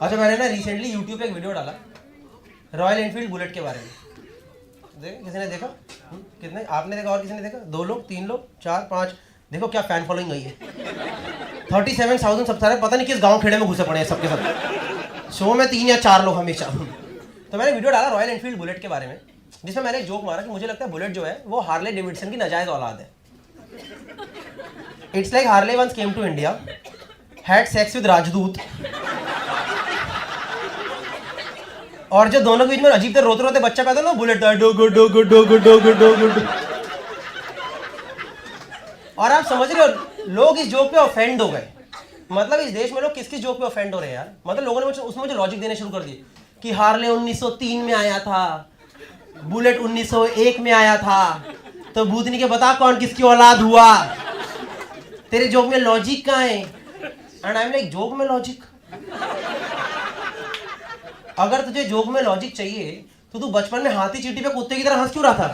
अच्छा, मैंने ना रिसेंटली यूट्यूब पे एक वीडियो डाला रॉयल एनफील्ड बुलेट के बारे में। किसी ने देखा? कितने? आपने देखा और किसी ने देखा? 2 लोग, 3 लोग, 4, 5। देखो क्या फैन फॉलोइंग गई है। 37,000 सब्सक्राइबर, पता नहीं किस गांव खेड़े में घुसे पड़े हैं सबके सब। शो में 3 या 4 लोग हमेशा। तो मैंने वीडियो डाला रॉयल एनफील्ड बुलेट के बारे में, जिसमें मैंने एक जोक मारा कि मुझे लगता है बुलेट जो है वो हार्ले डेविडसन की नाजायज औलाद है। It's like Harley once came to India, had sex with Rajdoot, और जो दोनों के बीच में अजीब तरह रोते रोते बच्चा पैदा ना, बुलेट डो गो डो गो डो गो डो गो डो गो। और आप समझ रहे हो लोग इस जोक पे ऑफेंड हो गए। मतलब इस देश में लोग किस किस जोक पे ऑफेंड हो रहे हैं यार। मतलब लोगों ने उसमें मुझे लॉजिक देने शुरू कर दिए कि हार्ले 1903 में आया था, बुलेट 1901 में आया था, तो भूतनी के बता कौन किसकी औलाद हुआ। तेरे जोक में लॉजिक कहाँ है? And I am like, joke में लॉजिक? अगर तुझे जोक में लॉजिक चाहिए तो तू बचपन में हाथी चींटी पे कुत्ते की तरह हंस क्यों रहा था?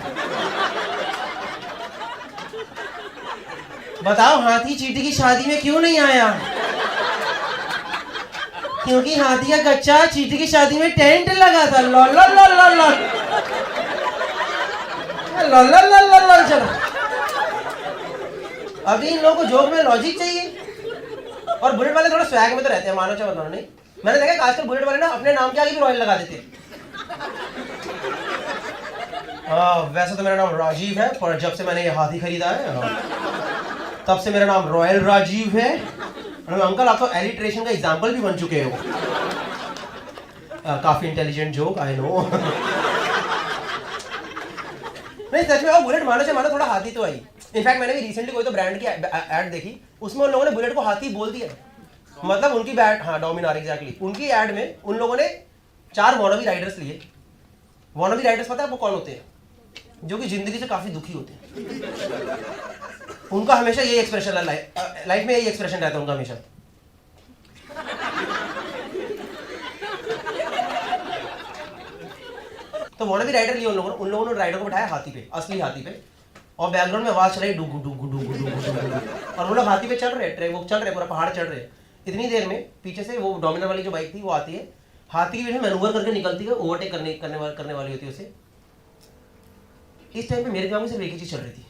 बताओ, हाथी चींटी की शादी में क्यों नहीं आया? क्योंकि हाथी का कच्चा चींटी की शादी में टेंट लगा था। लो लो लो लो लो लो लो लो लो लो। चलो, अभी इन लोगों को जोक में लॉजिक चाहिए। और बुलेट वाले थोड़ा स्वैग में तो रहते हैं, मानो चाहे बताओ नहीं। मैंने देखा कि आजकल बुलेट वाले ना अपने नाम के आगे भी रॉयल लगा देते हैं। वैसे तो मेरा नाम राजीव है, पर जब से मैंने ये हाथी खरीदा है तब से मेरा नाम रॉयल राजीव है। अंकल, आप तो एलिट्रेशन का एग्जाम्पल भी बन चुके हो। काफी इंटेलिजेंट जोक, आई नो। नहीं, सच में बुलेट मानो से मानो थोड़ा हाथी तो आई। इनफैक्ट मैंने भी रिसेंटली कोई तो ब्रांड की एड देखी, उसमें उन लोगों ने बुलेट को हाथी बोल दिया। मतलब उनकी बैट, हाँ डोमिनार, एग्जैक्टली। उनकी एड में उन लोगों ने 4 वॉनबी राइडर्स लिए। वॉनबी राइडर्स पता है आपको कौन होते हैं? जो कि जिंदगी से काफी दुखी होते हैं। उनका हमेशा यही एक्सप्रेशन है, लाइफ में यही एक्सप्रेशन रहता है उनका हमेशा। तो वॉनबी राइडर लिए उन लोगों ने राइडर को बैठाया हाथी पे, असली हाथी पे, और बैकग्राउंड में आवाज चलाई डुगु डुगु डुगु डुगु, और वो लोग हाथी पे चढ़ रहे, वो चल रहे, पूरा पहाड़ चढ़ रहे। इतनी देर में पीछे से वो डोमिनर वाली जो बाइक थी वो आती है, हाथी की वजह से मैनूवर करके निकलती है, ओवरटेक करने वाली होती है उसे। इस टाइम पे मेरे दिमाग में सिर्फ एक ही चीज चल रही थी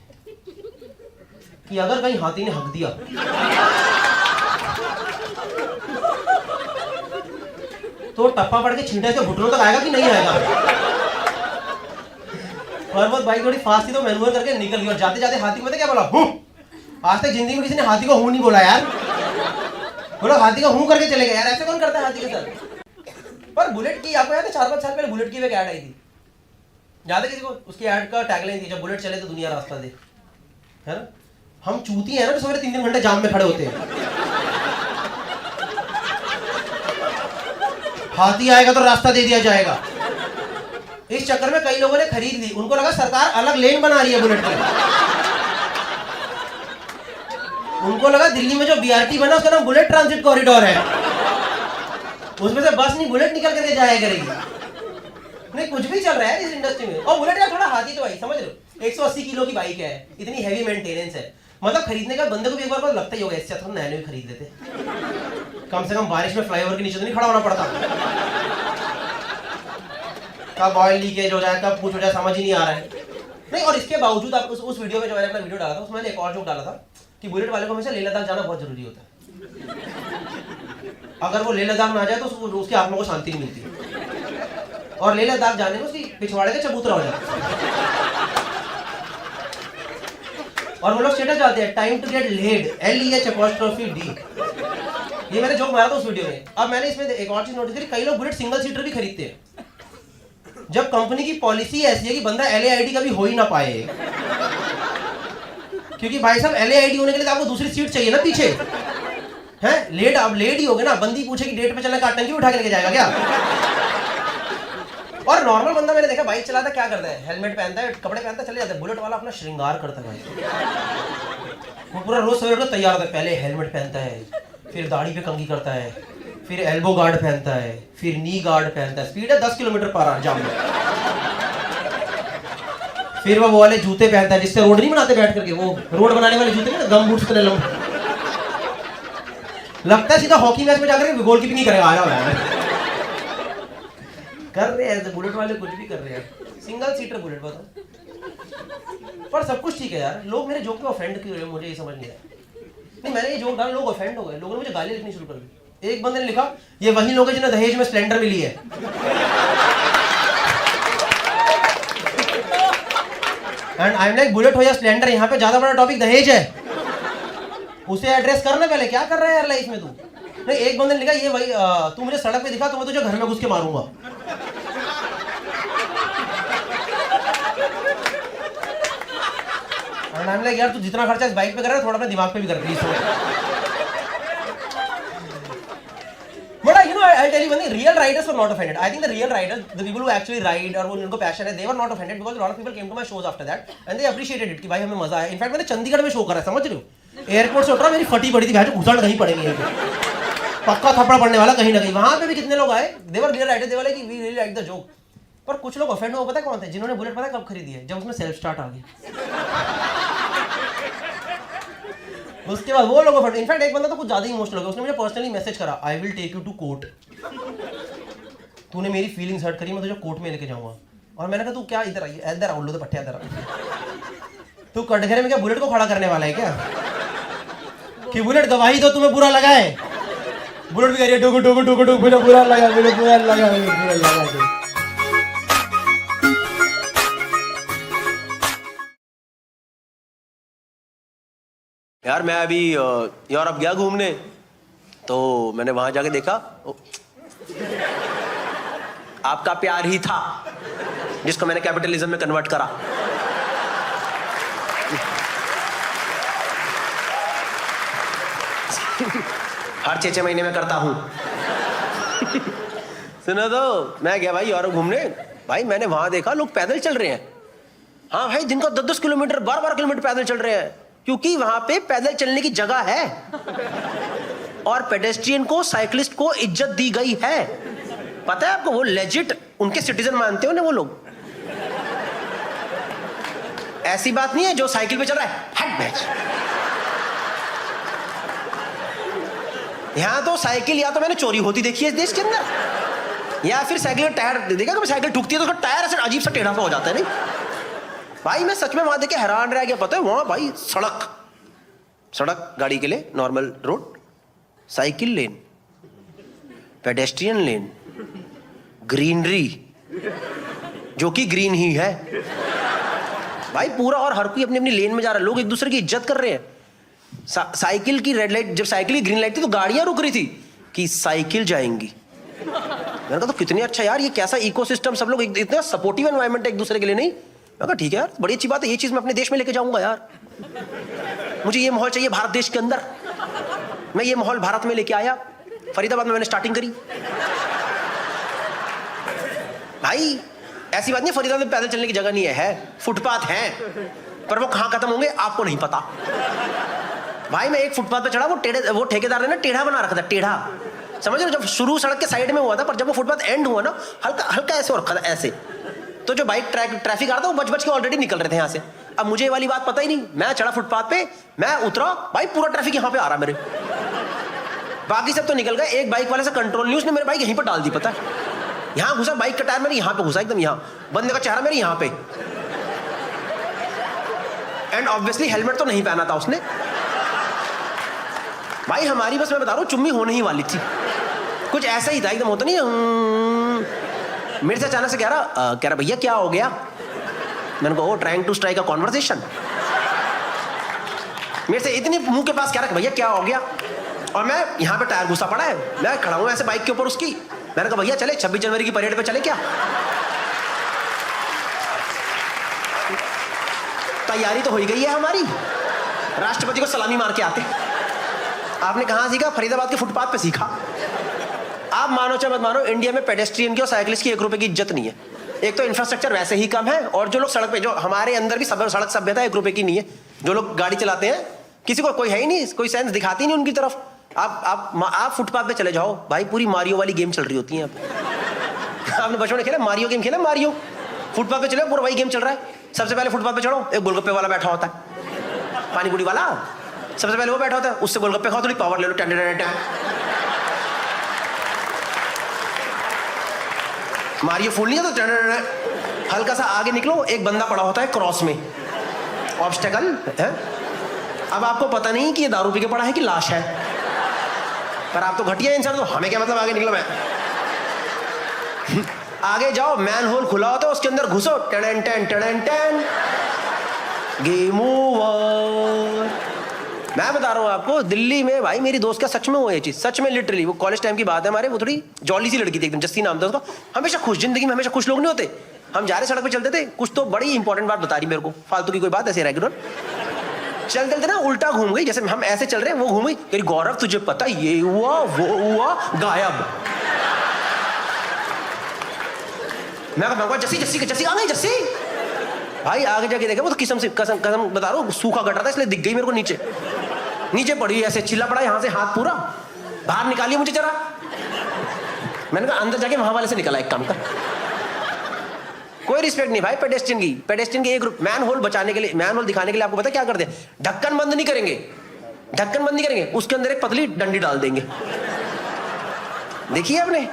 कि अगर कहीं हाथी ने हक दिया तो टप्पा पड़ के छींटे से घुटनों तक आएगा कि नहीं आएगा। और वो बाइक थोड़ी फास्ट थी तो मैनूवर करके निकल गई, और जाते जाते हाथी को पता क्या बोला? हूं। आज तक जिंदगी में किसी ने हाथी को हूं नहीं बोला यार। वो लोग हाथी को हूं करके चले गए यार। ऐसे कौन करता है हाथी के साथ? पर बुलेट की, आपको याद है 4-5 साल पहले बुलेट की एक ऐड आई थी, याद है किसी को? उसकी ऐड का टैगलाइन थी, जब बुलेट चले तो दुनिया रास्ता दे, है ना? हम चूती हैं ना, तो सवेरे 3-3 घंटे जाम में खड़े होते हैं। हाथी आएगा तो रास्ता दे दिया जाएगा। इस चक्कर में कई लोगों ने खरीद ली, उनको लगा सरकार अलग लेन बना रही है बुलेट की। उनको लगा दिल्ली में जो बीआरटी बना उसका नाम बुलेट ट्रांजिट कॉरिडोर है, उसमें से बस नहीं बुलेट निकल करके जाया करेगी। नहीं, कुछ भी चल रहा है इस इंडस्ट्री में। और बुलेट का थोड़ा हाथी तो आई, समझ लो 180 किलो की बाइक है, इतनी हैवी मेंटेनेंस है। मतलब खरीदने का बंदे को भी एक बार लगता ही होगा इससे तो नया भी खरीद लेते, कम से कम बारिश में फ्लाईओवर के नीचे तो नहीं खड़ा होना पड़ता। कब ऑयल लीकेज हो जाए, कब कुछ हो जाए, समझ ही नहीं आ रहा है। नहीं, और इसके बावजूद आप उस वीडियो में जो मैंने अपना वीडियो डाला था उसमें मैंने एक और जोक डाला था कि बुलेट वाले को हमेशा लेह लद्दाख जाना बहुत जरूरी होता है। अगर वो लेह लद्दाख ना जाए तो उसकी आत्मा को शांति नहीं मिलती, और लेह लद्दाख जाने में उसकी पिछवाड़े के चबूतरा हो जाता है। और वो लोग स्टेटस डालते हैं, time to get lead, LEH'D। ये मैंने जोक मारा था उस वीडियो में। अब मैंने इसमें एक और चीज नोटिस करी, कई लोग बुलेट सिंगल सीटर भी खरीदते हैं, जब कंपनी की पॉलिसी ऐसी है कि बंदा LAID कभी हो ही ना पाए। क्योंकि भाई साहब LAID होने के लिए तो आपको दूसरी सीट चाहिए ना पीछे, हैं? लेट, अब लेट ही हो गए ना, बंदी पूछेगी डेट पे चलना, का टंकी उठा के लेके जाएगा क्या? और नॉर्मल बंदा मैंने देखा बाइक चलाता क्या करता है, हेलमेट पहनता है, कपड़े पहनता है, चले जाता है। बुलेट वाला अपना श्रृंगार करता है भाई, वो पूरा रोज सवेरे तैयार होता है, पहले हेलमेट पहनता है, फिर दाढ़ी पे कंघी करता है, फिर एल्बो गार्ड पहनता है, फिर नी गार्ड पहनता है। स्पीड है 10 किलोमीटर पर आवर जाम में। फिर वो वाले जूते पहनता है जिससे रोड नहीं बनाते बैठ करके, वो रोड बनाने वाले जूते ना, गम बूट्स इतने लंबे, लगता है सीधा हॉकी मैच में जाकर गोलकीपिंग ही करेगा, आया हुआ है। कर रहे हैं बुलेट वाले, कुछ भी कर रहे हैं। सिंगल सीटर बुलेट बताओ, पर सब कुछ ठीक है यार। लोग मेरे जोक पे ऑफेंड क्यों रहे, मुझे ये समझ नहीं आया। नहीं, मैंने ये जोक डाला, लोग ऑफेंड हो गए, लोगों ने मुझे गाली लिखनी शुरू कर दी। एक बंदे ने लिखा, ये वही लोग हैं जिन्हें दहेज में स्प्लेंडर मिली है। And I am like, bullet हो या स्प्लेंडर, यहाँ पे ज्यादा बड़ा टॉपिक दहेज है, उसे एड्रेस करना पहले। क्या कर रहा है यार लाइफ में तू? नहीं, एक बंदे ने लिखा, ये भाई तू मुझे सड़क पे दिखा तो मैं तुझे घर में घुस के मारूंगा। एंड आई एम लाइक, यार तू जितना खर्चा इस बाइक पे कर रहा है, थोड़ा अपने दिमाग पे भी कर please. But you know, I'll tell you one thing, real riders were not offended. I think the real riders, the people who actually ride और वो उनको passion है, they were not offended because a lot of people came to my shows after that and they appreciated it कि भाई हमें मजा आया। In fact मैंने चंडीगढ़ में शो करा है, समझ रहे हो? एयरपोर्ट से उतरा, मेरी फटी पड़ी थी, भाई घुसड़ कहीं पड़ेगी है, पक्का थप्पड़ पड़ने वाला कहीं ना कहीं। वहां पे भी कितने लोग आए, they were real riders, they were like we really like the joke। पर कुछ लोग ऑफेंड हो, पता है कौन थे? जिन्होंने बुलेट पता है कब खरीदी है? जब उसमें सेल्फ स्टार्ट आ गया। उसके बाद वो लोग, इनफैक्ट एक बंदा तो कुछ ज्यादा ही इमोशनल हो गया, उसने मुझे पर्सनली मैसेज करा, I will take you to court. तूने मेरी फीलिंग्स हर्ट करी, मैं तुझे कोर्ट में लेके जाऊंगा। और मैंने कहा तू क्या इधर आई, इधर आ उल्लू तो पट्टे, इधर आ। तू कटघरे में क्या बुलेट को खड़ा करने वाला है क्या? कि बुलेट गवाही दो तुम्हें बुरा लगा है। बुलेट भी कह रही है डुगु डुगु डुगु डुगु, मुझे बुरा लगा, मुझे बुरा लगा, मुझे बुरा लगा। यार मैं अभी यूरोप गया घूमने, तो मैंने वहां जाके देखा, आपका प्यार ही था जिसको मैंने कैपिटलिज्म में कन्वर्ट करा। हर 6-6 महीने में करता हूं। सुनो तो, मैं गया भाई यूरोप घूमने, भाई मैंने वहां देखा लोग पैदल चल रहे हैं। हाँ भाई, दिन का 10-10 किलोमीटर 12-12 किलोमीटर पैदल चल रहे हैं, क्योंकि वहां पे पैदल चलने की जगह है और पेडेस्ट्रियन को, साइकिलिस्ट को इज्जत दी गई है। पता है आपको, वो लेजिट उनके सिटीजन मानते हो ना वो लोग। ऐसी बात नहीं है जो साइकिल पे चल रहा है हट बैच। यहां तो साइकिल या तो मैंने चोरी होती देखी है इस देश के अंदर, या फिर साइकिल का टायर देखा, कभी साइकिल ठुकती है तो उसका टायर ऐसे अजीब सा टेढ़ा सा हो जाता है। नहीं भाई, मैं सच में वहां देख के हैरान रह गया। पता है वहां भाई सड़क गाड़ी के लिए नॉर्मल रोड, साइकिल लेन, पेडेस्ट्रियन लेन, ग्रीनरी जो कि ग्रीन ही है भाई पूरा, और हर कोई अपनी अपनी लेन में जा रहा है, लोग एक दूसरे की इज्जत कर रहे हैं। साइकिल की रेड लाइट, जब साइकिल की ग्रीन लाइट थी तो गाड़ियां रुक रही थी कि साइकिल जाएंगी। मैंने कहा तो कितनी अच्छा यार, ये कैसा इकोसिस्टम, सब लोग इतना सपोर्टिव एनवायरनमेंट है एक दूसरे के लिए। नहीं, मैं कहा ठीक है यार, बड़ी अच्छी बात है, ये चीज मैं अपने देश में लेके जाऊंगा यार। मुझे ये माहौल चाहिए भारत देश के अंदर। मैं ये माहौल भारत में लेके आया, फरीदाबाद में मैंने स्टार्टिंग करी। भाई ऐसी बात नहीं, फरीदाबाद में पैदल चलने की जगह नहीं है, फुटपाथ है, पर वो कहां खत्म होंगे आपको नहीं पता। भाई मैं एक फुटपाथ पे चढ़ा, वो ठेकेदार ने ना टेढ़ा बना रखा था, टेढ़ा, समझ रहे हो? जब शुरू सड़क के साइड में हुआ था, पर जब वो फुटपाथ एंड हुआ ना, हल्का हल्का ऐसे हो रखा था ऐसे, तो जो बाइक ट्रैफिक आ रहा था वो बच के ऑलरेडी निकल रहे थे यहाँ से। अब मुझे ये वाली बात पता ही नहीं, मैं चढ़ा फुटपाथ पे, मैं उतरा, भाई पूरा ट्रैफिक यहाँ पे आ रहा मेरे, बाकी सब तो निकल गए। एक बाइक वाले से कंट्रोल नहीं, उसने मेरी बाइक यहीं पर डाल दी। पता है यहाँ घुसा, बाइक का टायर मेरे यहाँ पे घुसा, एकदम यहाँ, बंदे का चेहरा मेरे यहाँ पे, एंड ऑब्वियसली हेलमेट तो नहीं पहना था उसने। भाई हमारी बस, मैं बता रहा हूँ, चुम्मी होने ही वाली थी, कुछ ऐसा ही था, एकदम होता नहीं। मेरे से अचानक से कह रहा भैया क्या हो गया? मैंने कहा trying to strike a conversation. मेरे से इतनी मुंह के पास कह रहा भैया क्या हो गया, और मैं यहाँ पे टायर घुसा पड़ा है, मैं खड़ा हूँ ऐसे बाइक के ऊपर उसकी। मैंने कहा भैया चले 26 जनवरी की परेड पे चले क्या? तैयारी तो हो ही गई है हमारी, राष्ट्रपति को सलामी मार के आते। आपने कहाँ सीखा? फरीदाबाद के फुटपाथ पे सीखा। आप मानो चाहे मत मानो, इंडिया में पेडेस्ट्रियन की और साइकिलिस्ट की 1 रुपए की इज्जत नहीं है। एक तो इंफ्रास्ट्रक्चर वैसे ही कम है, और जो लोग सड़क पे, जो हमारे अंदर भी सड़क सभ्यता 1 रुपए की नहीं है। जो लोग गाड़ी चलाते हैं, किसी को कोई है ही नहीं, कोई सेंस दिखाती नहीं उनकी तरफ। आप फुटपाथ पे चले जाओ भाई, पूरी मारियो वाली गेम चल रही होती है। आपने बचपन में खेला मारियो गेम, खेला मारियो? फुटपाथ पे चले, पूरा वही गेम चल रहा है। सबसे पहले फुटपाथ पे चढ़ो, एक गोलगप्पे वाला बैठा होता है, पानी पूरी वाला, सबसे पहले वो बैठा होता है, उससे गोलगप्पे खाओ, थोड़ी पावर ले लो, मारिए फूल नहीं जाता, हल्का सा आगे निकलो, एक बंदा पड़ा होता है क्रॉस में, ऑब्स्टेकल है। अब आपको पता नहीं कि ये दारू पी के पड़ा है कि लाश है, पर आप तो घटिया इंसान, तो हमें क्या मतलब आगे निकलो। मैं आगे जाओ, मैन होल खुला होता है, उसके अंदर घुसो, ten ten ten ten, game over. मैं बता रहा हूँ आपको, दिल्ली में भाई मेरी दोस्त का सच में हुआ ये चीज, सच में लिटरली। वो कॉलेज टाइम की बात है हमारे, वो थोड़ी जॉली सी लड़की थी एकदम, जस्सी नाम था उसका। हमेशा खुश, जिंदगी में हमेशा खुश लोग नहीं होते। हम जा रहे सड़क पे चलते थे, कुछ तो बड़ी इंपॉर्टेंट बात बता रही मेरे को, फालतू की कोई बात, ऐसे रेगुलर चलते थे ना, उल्टा घूम गई, जैसे हम ऐसे चल रहे हैं वो घूम गई, तेरी गौरव तुझे पता ये हुआ वो हुआ, गायब। मैं कहूँगा जस्सी जस्सी जस्सी आ गई जस्सी। भाई आगे जाके देखा, वो तो कसम से कसम कसम बता रहा हूँ, सूखा कट रहा था इसलिए दिख गई मेरे को। नीचे नीचे पड़ी ऐसे, चिल्ला पड़ा यहाँ से, हाथ पूरा बाहर निकालिए मुझे जरा। मैंने कहा अंदर जाके वहां वाले से निकला, एक काम कर। कोई रिस्पेक्ट नहीं भाई पेडेस्ट्रियन की। पेडेस्ट्रियन के एक ग्रुप मैन होल बचाने के लिए, मैन होल दिखाने के लिए आपको पता क्या करते हैं? ढक्कन बंद नहीं करेंगे, ढक्कन बंद नहीं करेंगे, उसके अंदर एक पतली डंडी डाल देंगे। देखिए आपने।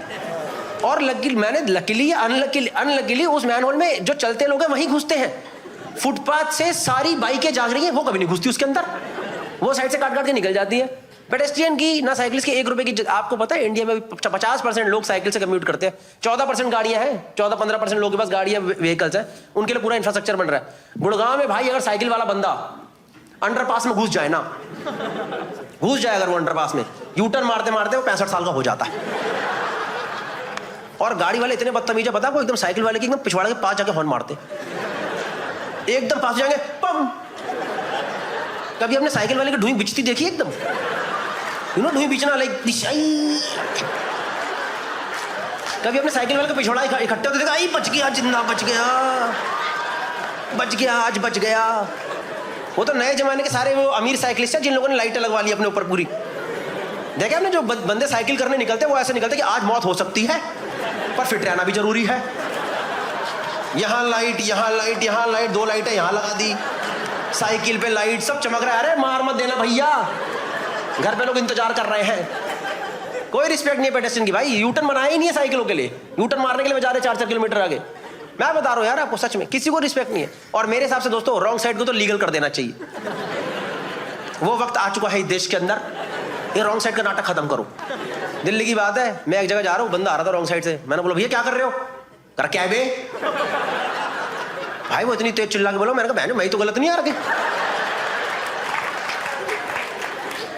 और मैंने लकीली अनलकीली उस मैन होल में जो चलते लोग हैं वहीं घुसते हैं। फुटपाथ से सारी बाइकें जाग रही हैं, वो कभी नहीं घुसती उसके अंदर, वो साइड से काट काट के निकल जाती है। पेडेस्ट्रियन की ना साइकिलिस्ट की 1 रुपए की। आपको पता है इंडिया में 50% लोग साइकिल से कम्यूट करते हैं, 14% गाड़ियां हैं, 14-15% लोगों के पास गाड़ियां व्हीकल्स हैं, उनके लिए पूरा इंफ्रास्ट्रक्चर बन रहा है। गुड़गांव में भाई अगर साइकिल वाला बंदा अंडरपास में घुस जाए ना, घुस जाए अगर वो अंडरपास में, यूटर्न मारते मारते वो 65 साल का हो जाता है। और गाड़ी वाले इतने बदतमीज है, पता है, वो एकदम साइकिल वाले की एकदम पिछवाड़े के पास जाके हॉर्न मारते, एकदम पास जाएंगे पम। कभी हमने साइकिल वाले की ढूंढ बिचती देखी एकदम, ढूंढ बिचना लाइक। कभी अपने साइकिल वाले का पिछवाड़ा इकट्ठे होते देखा, आई बच गया, जिंदा बच गया, बच गया, आज बच गया। वो तो नए जमाने के सारे वो अमीर साइकिलिस्ट हैं जिन लोगों ने लाइटें लगवा ली अपने ऊपर पूरी। देखा आपने, जो बंदे साइकिल करने निकलते हैं वो ऐसे निकलते कि आज मौत हो सकती है पर फिट रहना भी जरूरी है। यहाँ लाइट, यहाँ लाइट, यहाँ लाइट, 2 लाइटें यहाँ लगा दी, साइकिल पे लाइट, सब चमक रहा है। अरे मार मत देना भैया, घर पे लोग इंतजार कर रहे हैं। कोई रिस्पेक्ट नहीं है पेडेस्ट्रियन की भाई। यूटर्न बनाया ही नहीं है साइकिलों के लिए, यूटर्न मारने के लिए जा रहे 4-4 किलोमीटर आगे। मैं बता रहा हूँ यार आपको, सच में किसी को रिस्पेक्ट नहीं है। और मेरे हिसाब से दोस्तों रॉन्ग साइड को तो लीगल कर देना चाहिए। वो वक्त आ चुका है देश के अंदर, ये रॉन्ग साइड का नाटक खत्म करो। दिल्ली की बात है, मैं एक जगह जा रहा हूँ, बंदा आ रहा था रॉन्ग साइड से, मैंने बोला भैया क्या कर रहे हो? कर क्या है बे? भाई वो इतनी तेज चिल्ला के बोला, मैंने कहा बहन मैं तो गलत नहीं आ रही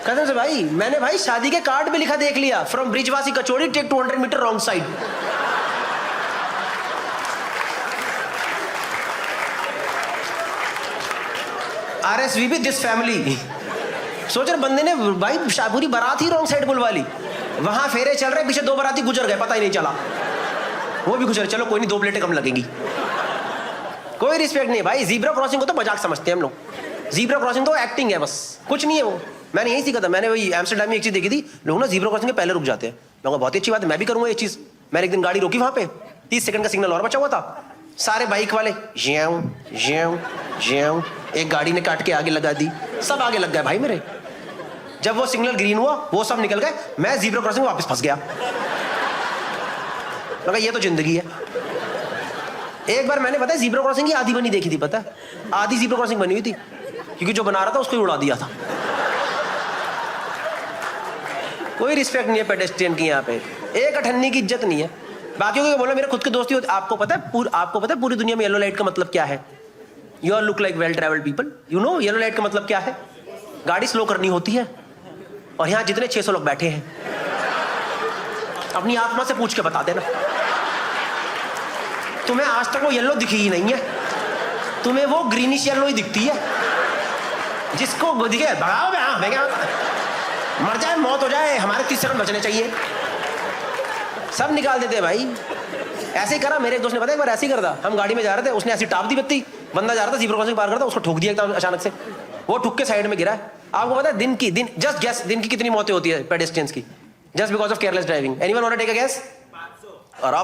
कसम से भाई। मैंने भाई शादी के कार्ड पे लिखा देख लिया, from Brijwasi kachori take 200 meter wrong side. RSVP this family. सोच रहे बंदे ने भाई पूरी बारात ही रॉन्ग साइड बुलवा ली। वहां फेरे चल रहे, पीछे 2 बाराती गुजर गए, पता ही नहीं चला, वो भी गुजर। चलो कोई नहीं, 2 प्लेटें कम लगेंगी। कोई रिस्पेक्ट नहीं भाई। जीब्रा क्रॉसिंग को तो मजाक समझते हैं हम लोग। जीब्रा क्रॉसिंग तो एक्टिंग है, बस कुछ नहीं है वो। मैंने यही सीखा था, मैंने वही एम्स्टरडैम में एक चीज देखी थी, लोग ना जीब्रा क्रॉसिंग के पहले रुक जाते हैं। लोगों बहुत ही अच्छी बात है, मैं भी करूंगा ये चीज। मैंने एक दिन गाड़ी रोकी वहां पे, 30 सेकंड का सिग्नल और बचा हुआ था। सारे बाइक वाले ज्याऊ ज्याऊ ज्याऊ, एक गाड़ी ने काट के आगे लगा दी, सब आगे लग गए भाई मेरे। जब वो सिग्नल ग्रीन हुआ वो सब निकल गए, मैं जीब्रा क्रॉसिंग में वापस फंस गया। लगा ये तो जिंदगी है। एक बार मैंने पता है जीब्रा क्रॉसिंग की आधी बनी देखी थी, पता है, आधी जीब्रा क्रॉसिंग बनी हुई थी, क्योंकि जो बना रहा था उसको ही उड़ा दिया था। कोई रिस्पेक्ट नहीं है पेडेस्ट्रियन की यहाँ पे, एक अठन्नी की इज्जत नहीं है। बाकियों को बोला मेरे खुद के दोस्ती होते। आपको पता है पूरी दुनिया में येलो लाइट का मतलब क्या है? You are look like well travelled people, you know yellow light का मतलब क्या है? गाड़ी स्लो करनी होती है। और यहाँ जितने 600 लोग बैठे हैं, अपनी आत्मा से पूछ के बता देना, तुम्हें आज तक वो येलो दिखी ही नहीं है, तुम्हें वो ग्रीनिश येलो ही दिखती है। जिसको दिखे भगाओ, मैं क्या मर जाए मौत हो जाए, हमारे 30 सेकंड बचने चाहिए। सब निकाल देते हैं भाई। ऐसे ही करा मेरे एक दोस्त ने, पता है एक बार ऐसे ही करता, हम गाड़ी में जा रहे थे, उसने ऐसी टाप दी बत्ती, बंदा जा रहा था जीब्रा क्रॉसिंग पार करता, उसको ठोक दिया एकदम अचानक से, वो ठुक के साइड में गिरा। आपको पता है दिन की कितनी मौतें होती है पेडेस्ट्रियंस की, just because of careless driving? Anyone want to take a guess? अरे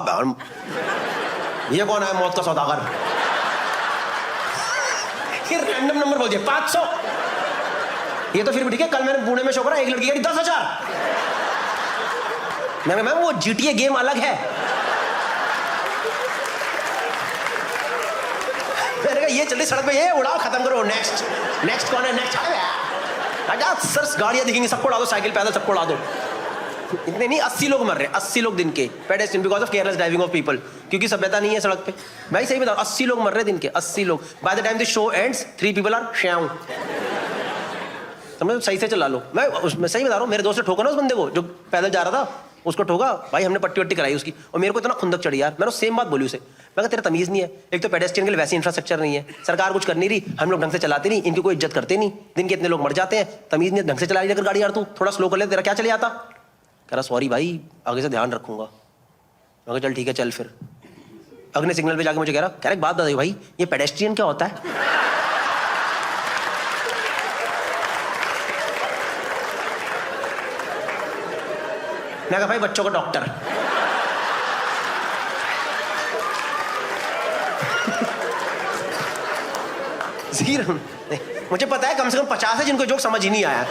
ये कौन है मौत का सौदागर? फिर रैंडम नंबर बोल दिया 500। ये तो फिर भी ठीक है, कल मैंने पुणे में शो करा, एक लड़की गाड़ी 10,000। मैम वो GTA गेम अलग है, ये चल रही सड़क पे, ये उड़ाओ, खत्म करो, नेक्स्ट कौन है, नेक्स्ट सर गाड़ियां दिखेंगी, सबको उड़ा दो, साइकिल पैदल सबको उड़ा दो। इतने नहीं, 80 लोग मर रहे हैं, 80 लोग दिन के, pedestrian because of careless driving of people, क्योंकि सभ्यता नहीं है सड़क पे। भाई सही बता, 80 लोग मर रहे हैं दिन के, 80 लोग। By the time the show ends 3 people are श्याम। समझो, सही से चला लो। मैं सही बता रहा हूँ, मेरे दोस्त ने ठोका ना उस बंदे को जो पैदल जा रहा था, उसको ठोका भाई, हमने पट्टी वट्टी कराई उसकी, और मेरे को इतना खुंदक चढ़ी यार। मैंने सेम बात बोली उसे, मैं कहा तेरा तमीज़ नहीं है, एक तो पेडेस्ट्रियन के लिए वैसे इंफ्रास्ट्रक्चर नहीं है, सरकार कुछ कर नहीं रही, हम लोग ढंग से चलाते नहीं, इनकी कोई इज्जत करते नहीं, दिन के इतने लोग मर जाते हैं, तमीज़ नहीं, ढंग से चला अगर गाड़ी यार, तू थोड़ा स्लो कर ले, तेरा क्या चले आता। कह रहा सॉरी भाई, आगे से ध्यान रखूंगा। मैं कहा चल ठीक है चल। फिर अगले सिग्नल पे जाके मुझे कह रहा एक बात बता भाई, ये पेडेस्ट्रियन क्या होता है। मैं कहा भाई बच्चों का डॉक्टर। मुझे पता है कम से कम 50 है जिनको जोक समझ ही नहीं आया,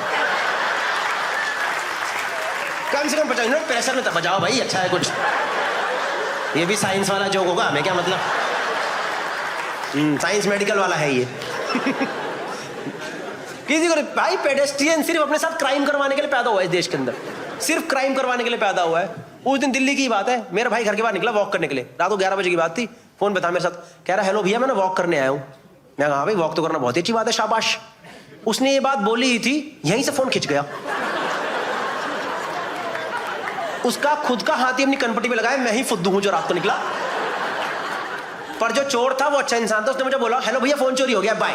कम से कम 50 मिनट प्रेशर में बजाओ भाई, अच्छा है कुछ। ये भी साइंस वाला जोक होगा, हमें क्या मतलब, साइंस मेडिकल वाला है ये। किसी को भाई, पेडेस्ट्रियन सिर्फ अपने साथ क्राइम करवाने के लिए पैदा हुआ है इस देश के अंदर, सिर्फ क्राइम करवाने के लिए पैदा हुआ है। उस दिन दिल्ली की बात है, मेरा भाई घर के बाहर निकला वॉक करने के लिए, रात को 11 बजे की बात थी, फोन पे था मेरे साथ, कह रहा हेलो भैया मैं ना वॉक करने आया हूँ। मैं कहा भाई वॉक तो करना बहुत ही अच्छी बात है, शाबाश। उसने ये बात बोली ही थी, यहीं से फोन खिंच गया। उसका खुद का हाथ ही अपनी कनपट्टी पे लगाया, मैं ही फुद्दू हूं जो रात को निकला। पर जो चोर था वो अच्छा इंसान था, उसने मुझे बोला हेलो भैया फोन चोरी हो गया, बाय।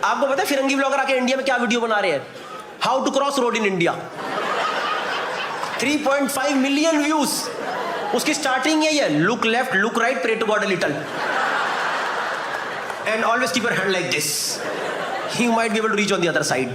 आपको पता है फिरंगी ब्लॉगर आके इंडिया में क्या वीडियो बना रहे हैं, how to cross road in India, 3.5 million views. उसकी स्टार्टिंग यही है, look left look right pray to God a little and always keep your hand like this, you might be able to reach on the other side.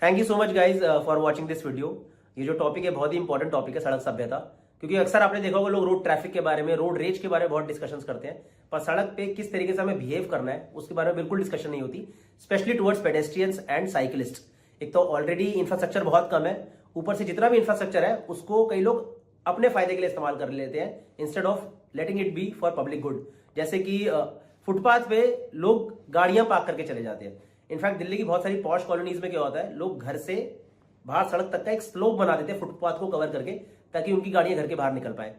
Thank you so much guys for watching this video. ये जो topic है बहुत ही important topic है, सड़क सभ्यता, क्योंकि अक्सर आपने देखा होगा लोग रोड ट्रैफिक के बारे में, रोड रेज के बारे में बहुत डिस्कशंस करते हैं, पर सड़क पे किस तरीके से हमें बिहेव करना है उसके बारे में बिल्कुल डिस्कशन नहीं होती, specially towards pedestrians and cyclist. एक तो ऑलरेडी इंफ्रास्ट्रक्चर बहुत कम है, ऊपर से जितना भी इंफ्रास्ट्रक्चर है उसको कई लोग अपने फायदे के लिए इस्तेमाल कर लेते हैं instead of letting it be for public good. जैसे कि फुटपाथ पे लोग गाड़ियां पार्क करके चले जाते हैं। इनफैक्ट दिल्ली की बहुत सारी पॉश कॉलोनीज में क्या होता है, लोग घर से बाहर सड़क तक का एक स्लोप बना देते हैं फुटपाथ को कवर करके, ताकि उनकी गाड़ियां घर के बाहर निकल पाए।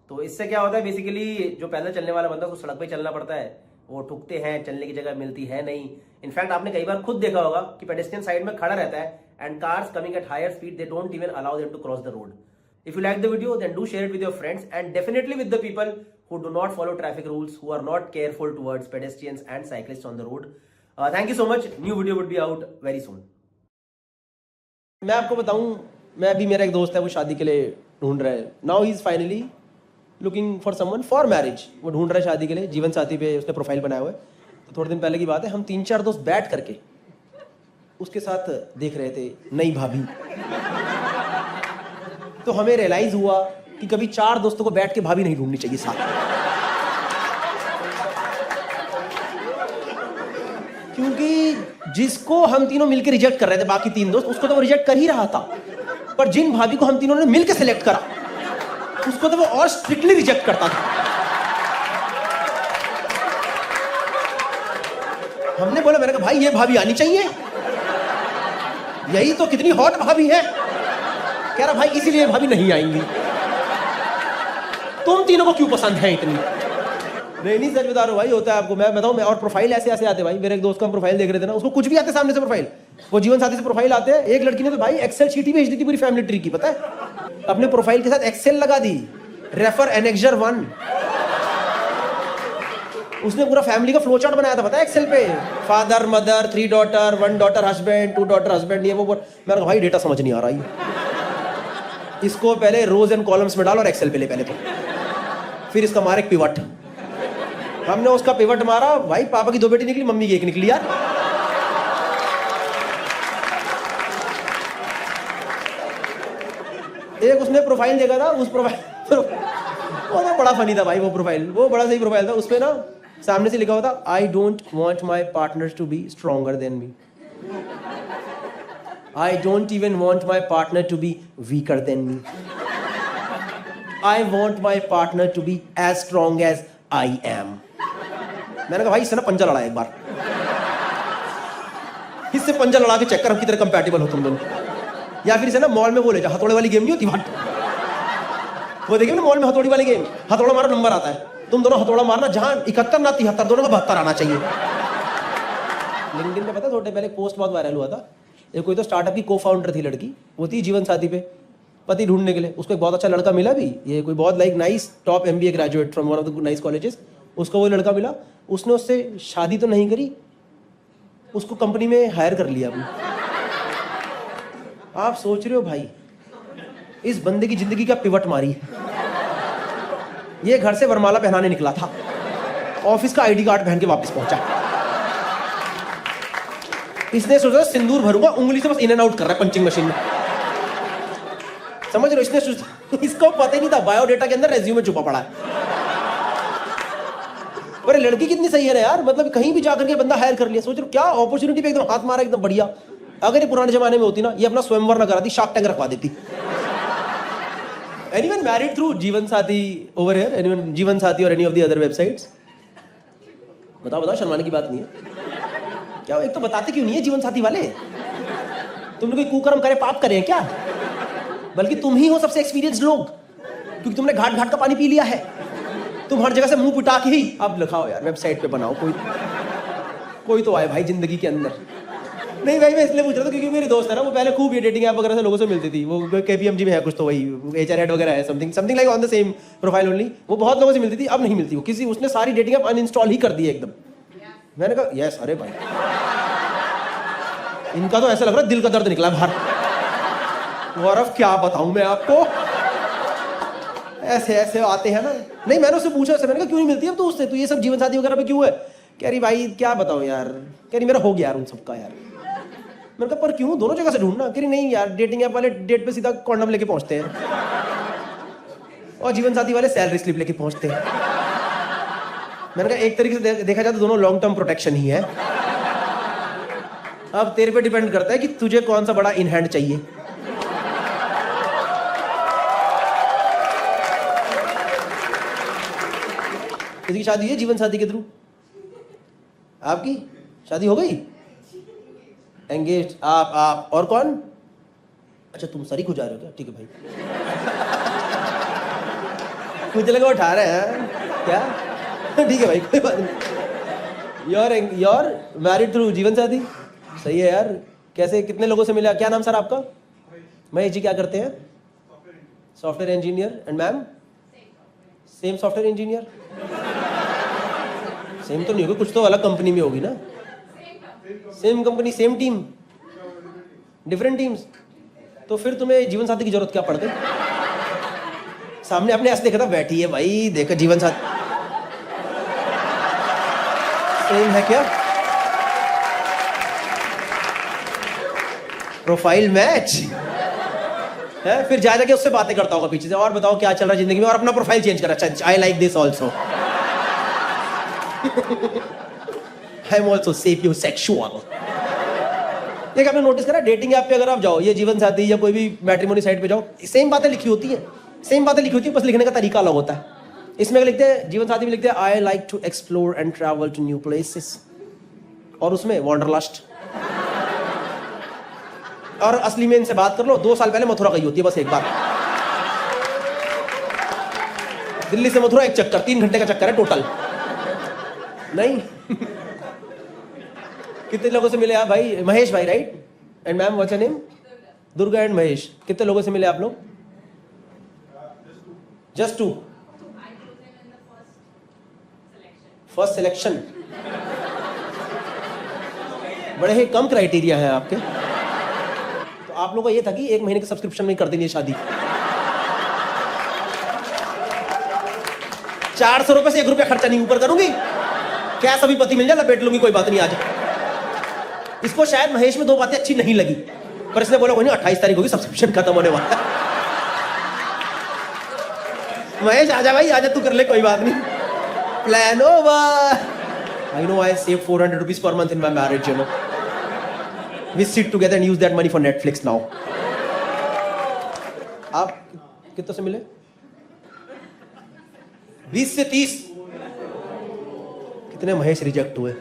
तो इससे क्या होता है, बेसिकली जो पैदल चलने वाला बंदा उसको सड़क पे चलना पड़ता है, वो ठुकते हैं, चलने की जगह मिलती है नहीं। इनफैक्ट आपने कई बार खुद देखा होगा कि पेडेस्ट्रियन साइड में खड़ा रहता है and cars coming at higher speed, they don't even allow them to cross the road. If you like the video, then do share it with your friends and definitely with the people who do not follow traffic rules, who are not careful towards pedestrians and cyclists on the road. Thank you so much. New video would be out very soon. मैं आपको बताऊं, मैं अभी, मेरा एक दोस्त है वो शादी के लिए ढूंढ रहा है। Now he is finally looking for someone for marriage. वो ढूंढ रहा है शादी के लिए, जीवन साथी पे उसने प्रोफाइल बनाया हुआ है। तो थोड़े दिन पहले की बात है, हम 3-4 दोस्त बैठ करके उसके साथ देख रहे थे नई भाभी। तो हमें रियलाइज हुआ कि कभी 4 दोस्तों को बैठ के भाभी नहीं ढूंढनी चाहिए साथ, क्योंकि जिसको हम तीनों मिलकर रिजेक्ट कर रहे थे, बाकी 3 दोस्त, उसको तो वो रिजेक्ट कर ही रहा था, पर जिन भाभी को हम तीनों ने मिलकर सिलेक्ट करा उसको तो वो और स्ट्रिक्टली रिजेक्ट करता था। हमने बोला, मैंने कहा भाई ये भाभी आनी चाहिए, यही तो कितनी हॉट भाभी है। कह रहा भाई इसीलिए भाभी नहीं आएंगी, तुम तीनों को क्यों पसंद है इतनी। नहीं सच बता रहा हूं भाई, होता है आपको मैं बताऊं, मैं और प्रोफाइल ऐसे ऐसे आते भाई। मेरे एक दोस्त का हम प्रोफाइल देख रहे थे ना, उसको कुछ भी आते सामने से प्रोफाइल, वो जीवन साथी से प्रोफाइल आते हैं। एक लड़की ने तो भाई एक्सेल शीट ही भेज दी थी पूरी फैमिली ट्री की, पता है, अपने प्रोफाइल के साथ एक्सेल लगा दी, रेफर एनेक्जर 1। उसने पूरा फैमिली का फ्लो चार्ट बनाया था, पता है, एक्सेल पे, father mother 3 daughter 1 daughter husband 2 daughter husband, ये वो। मैंने कहा भाई डेटा समझ नहीं आ रहा है, इसको पहले रोज एंड कॉलम्स में डाल और एक्सेल पे ले पहले तो, फिर इसका मार एक पिवट। हमने उसका पिवट मारा भाई, पापा की 2 बेटी निकली, मम्मी की 1 निकली यार। एक उसने प्रोफाइल देखा था, उस प्रोफाइल वो तो बड़ा फनी था भाई, वो प्रोफाइल, वो बड़ा सही प्रोफाइल था। उसपे ना सामने से लिखा हुआ था, I don't want my partners to be stronger than me. I don't even want my partner to be weaker than me. I want my partner to be as strong as I am. मैंने कहा भाई इससे ना पंजा लड़ा एक बार, इससे पंजा लड़ा के चेक कर हम कितने कंपैटिबल हो तुम दोनों। या फिर इसे ना मॉल में वो ले जा, हथौड़े वाली गेम नहीं होती वहां, वो देखिए ना मॉल में हथौड़ी वाली गेम, हथौड़ा मारा नंबर आता है, तुम दोनों हथौड़ा मारना, जहां 71 ना 73 दोनों का 72 आना चाहिए। लिंक्डइन पे पता है थोड़े पहले पोस्ट बहुत वायरल हुआ था, ये कोई तो स्टार्टअप की को फाउंडर थी लड़की, वो थी जीवन साथी पे पति ढूंढने के लिए, उसको एक बहुत अच्छा लड़का मिला भी, ये कोई बहुत like nice top MBA graduate from one of the nice colleges, उसको वो लड़का मिला, उसने उससे शादी तो नहीं करी, उसको कंपनी में हायर कर लिया अपने। आप सोच रहे हो भाई इस बंदे की जिंदगी का पिवट मारी है। ये घर से वरमाला पहनाने निकला था, ऑफिस का ID कार्ड पहन के वापस पहुंचा। इसने सोचा सिंदूर भरूंगा, उंगली से बस इन एंड आउट कर रहा है पंचिंग मशीन में, समझ रहे हो? इसने सोचा, इसको पता ही नहीं था बायोडेटा के अंदर रेज्यूमे छुपा पड़ा है। पर लड़की कितनी सही है ना यार, मतलब कहीं भी जाकर के बंदा हायर कर लिया। सोच रहे हो क्या अपॉर्चुनिटी पे एकदम हाथ मारा, एकदम बढ़िया। अगर ये पुराने जमाने में होती ना, ये अपना स्वयंवर ना कराती, शार्क टैंक रखवा देती। Anyone married through जीवन साथी over here? Anyone जीवन साथी or any of the other websites? बताओ बताओ, शर्माने की बात नहीं है क्या? एक तो बताते क्यों नहीं है जीवन साथी वाले? तुमने कोई कुकर्म करे, पाप करे हैं क्या? बल्कि तुम ही हो सबसे एक्सपीरियंस्ड लोग, क्योंकि तुमने घाट घाट का पानी पी लिया है। तुम हर जगह से मुंह पिटा के ही अब लिखाओ यार, वेबसाइट पे बनाओ, कोई तो आए भाई जिंदगी के अंदर। नहीं भाई मैं इसलिए पूछ रहा था क्योंकि मेरी दोस्त है ना, वो पहले खूब ये डेटिंग ऐप वगैरह से लोगों से मिलती थी, वो KPMG में है कुछ तो वही HR हेड वगैरह है, something like on the same profile only. वो बहुत लोगों से मिलती थी, अब नहीं मिलती वो किसी, उसने सारी डेटिंग ऐप अनइंस्टॉल ही कर दी एकदम। मैंने कहा यस, अरे भाई इनका तो ऐसा लग रहा है दिल का दर्द निकला बाहर। और अब क्या बताऊं मैं आपको, ऐसे ऐसे आते हैं ना। नहीं मैंने उससे पूछा, मैंने कहा क्यों नहीं मिलती अब तो उससे, तो ये सब जीवन साथी वगैरह पे क्यों है? कह रही भाई क्या बताऊं यार, कह रही मेरा हो गया यार उन सबका यार। मैंने कहा पर क्यों, दोनों जगह से ढूंढना। कह रही नहीं यार, डेटिंग ऐप वाले डेट पे सीधा कॉन्डम लेके पहुंचते हैं, और जीवन साथी वाले सैलरी स्लिप लेके पहुंचते हैं। मैंने कहा एक तरीके से देखा जाए तो दोनों लॉन्ग टर्म प्रोटेक्शन ही है। अब तेरे पे डिपेंड करता है कि तुझे कौन सा बड़ा इन हैंड चाहिए। किसी की शादी है जीवन साथी के थ्रू? आपकी शादी हो गई? एंगेज आप और कौन? अच्छा तुम सरी को जा रहे हो क्या? ठीक है भाई। मुझे लगा उठा रहे हैं क्या? ठीक है भाई कोई बात नहीं। योर मैरिड थ्रू जीवन साथी, सही है यार। कैसे, कितने लोगों से मिला? क्या नाम सर आपका? महेश जी क्या करते हैं? Software engineer. And ma'am? Same software engineer? Same तो नहीं होगी, कुछ तो अलग कंपनी में होगी ना। Same company same team, different teams. तो फिर तुम्हें जीवन साथी की जरूरत क्या पड़ गई? सामने आपने ऐसे देखा था, बैठी है भाई, देखा जीवन साथी सेम है क्या? प्रोफाइल मैच है। फिर जा जाके उससे बातें करता होगा पीछे से, और बताओ क्या चल रहा है जिंदगी में, और अपना प्रोफाइल चेंज करा। अच्छा I like this also, I am also sapiosexual. देखिए आपने नोटिस करा डेटिंग ऐप पे अगर आप जाओ, ये जीवन साथी या कोई भी मैट्रिमोनी साइट पे जाओ, सेम बातें लिखी होती है, सेम बातें लिखी होती है, बस लिखने का तरीका अलग होता है। इसमें लिखते हैं जीवन साथी में लिखते हैं I like to explore and travel to new places, और उसमें वॉन्डरलस्ट। और असली में इनसे बात कर लो, 2 साल पहले मथुरा गई होती है बस एक बार। दिल्ली से मथुरा एक चक्कर, 3 घंटे का चक्कर है टोटल। नहीं कितने लोगों से मिले आप भाई? महेश भाई right? And ma'am what's your name? Durga and Mahesh. कितने लोगों से मिले आप लोग? जस्ट 2? First selection. बड़े ही कम क्राइटेरिया है आपके। तो आप लोगों का ये था कि 1 महीने के सब्सक्रिप्शन में कर देंगे शादी। 400 रुपए से 1 रुपया खर्चा नहीं ऊपर करूंगी, क्या सभी पति मिल जाए लपेट लूंगी, कोई बात नहीं। आज इसको शायद महेश में 2 बातें अच्छी नहीं लगी, पर इसने बोला कोई नहीं 28 तारीख होगी सब्सक्रिप्शन खत्म होने वाला। महेश आजा भाई आजा, तू कर ले, कोई बात नहीं। Plan over. I know I save 400 rupees per month in my marriage, you know. We sit together and use that money for Netflix now. आप कितने से मिले? 20 से 30. कितने महेश रिजेक्ट हुए?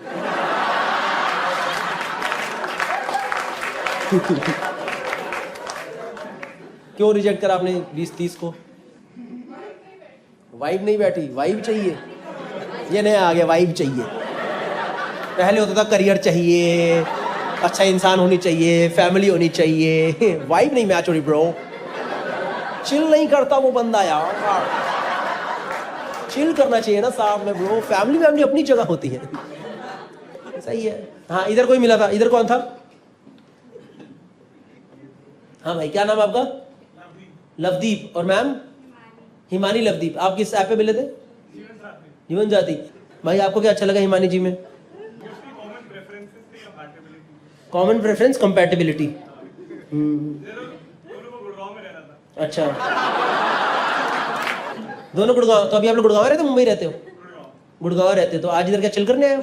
क्यों रिजेक्ट करा आपने 20-30 को? वाइब नहीं बैठी, वाइब चाहिए. ये नया आ गया, वाइब चाहिए. पहले होता था करियर चाहिए, अच्छा इंसान होनी चाहिए, फैमिली होनी चाहिए. वाइब नहीं मैच हो रही ब्रो. चिल नहीं करता वो बंदा यार. चिल करना चाहिए ना साथ में ब्रो. फैमिली अपनी जगह होती है. सही है. हाँ इधर कोई मिला था. इधर कौन था? हाँ भाई क्या नाम आपका? लवदीप. और मैम? हिमानी लवदीप. आप किस ऐप पे मिले थे? जीवन साथी. भाई आपको क्या अच्छा लगा हिमानी जी में? Common preference compatibility. अच्छा दोनों गुड़गांव. तो अभी आप लोग गुड़गांव रहते हो मुंबई रहते हो? गुड़गांव रहते हो. तो आज इधर क्या चिल करने आए हो?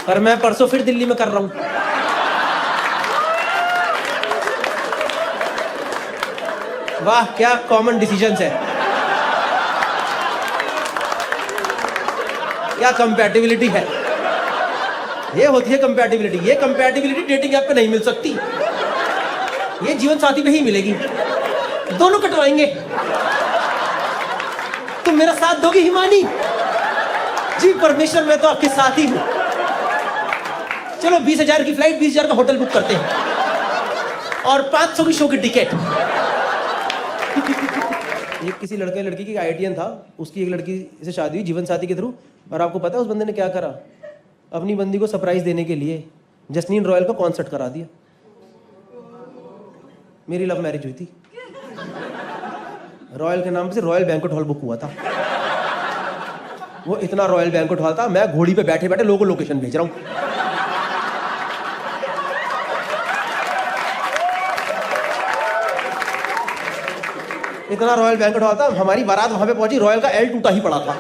पर मैं परसों फिर दिल्ली में कर रहा हूं. वाह क्या कॉमन डिसीजंस है. क्या कंपैटिबिलिटी है. ये होती है कंपैटिबिलिटी. ये कंपैटिबिलिटी डेटिंग ऐप पे नहीं मिल सकती. ये जीवन साथी पे ही मिलेगी. दोनों कटवाएंगे. तुम मेरा साथ दोगी हिमानी? जी परमेश्वर मैं तो आपके साथ ही हूं. चलो 20,000 की फ्लाइट, 20,000 का होटल बुक करते हैं और 500 की शो की टिकट. ये किसी लड़के की आईटीएन था. उसकी एक लड़की से शादी हुई जीवन साथी के थ्रू. और आपको पता है उस बंदे ने क्या करा? अपनी बंदी को सरप्राइज देने के लिए जस्टिन रॉयल का कॉन्सर्ट करा दिया. मेरी लव मैरिज हुई थी. रॉयल के नाम से रॉयल बैंक्वेट हॉल बुक हुआ था. वो इतना रॉयल बैंक्वेट हॉल था, मैं घोड़ी पे बैठे बैठे लोगों को लोकेशन भेज रहा हूं. इतना रॉयल बैंक्वेट हॉल था. हमारी बारात वहां पे पहुंची, रॉयल का एल टूटा ही पड़ा था.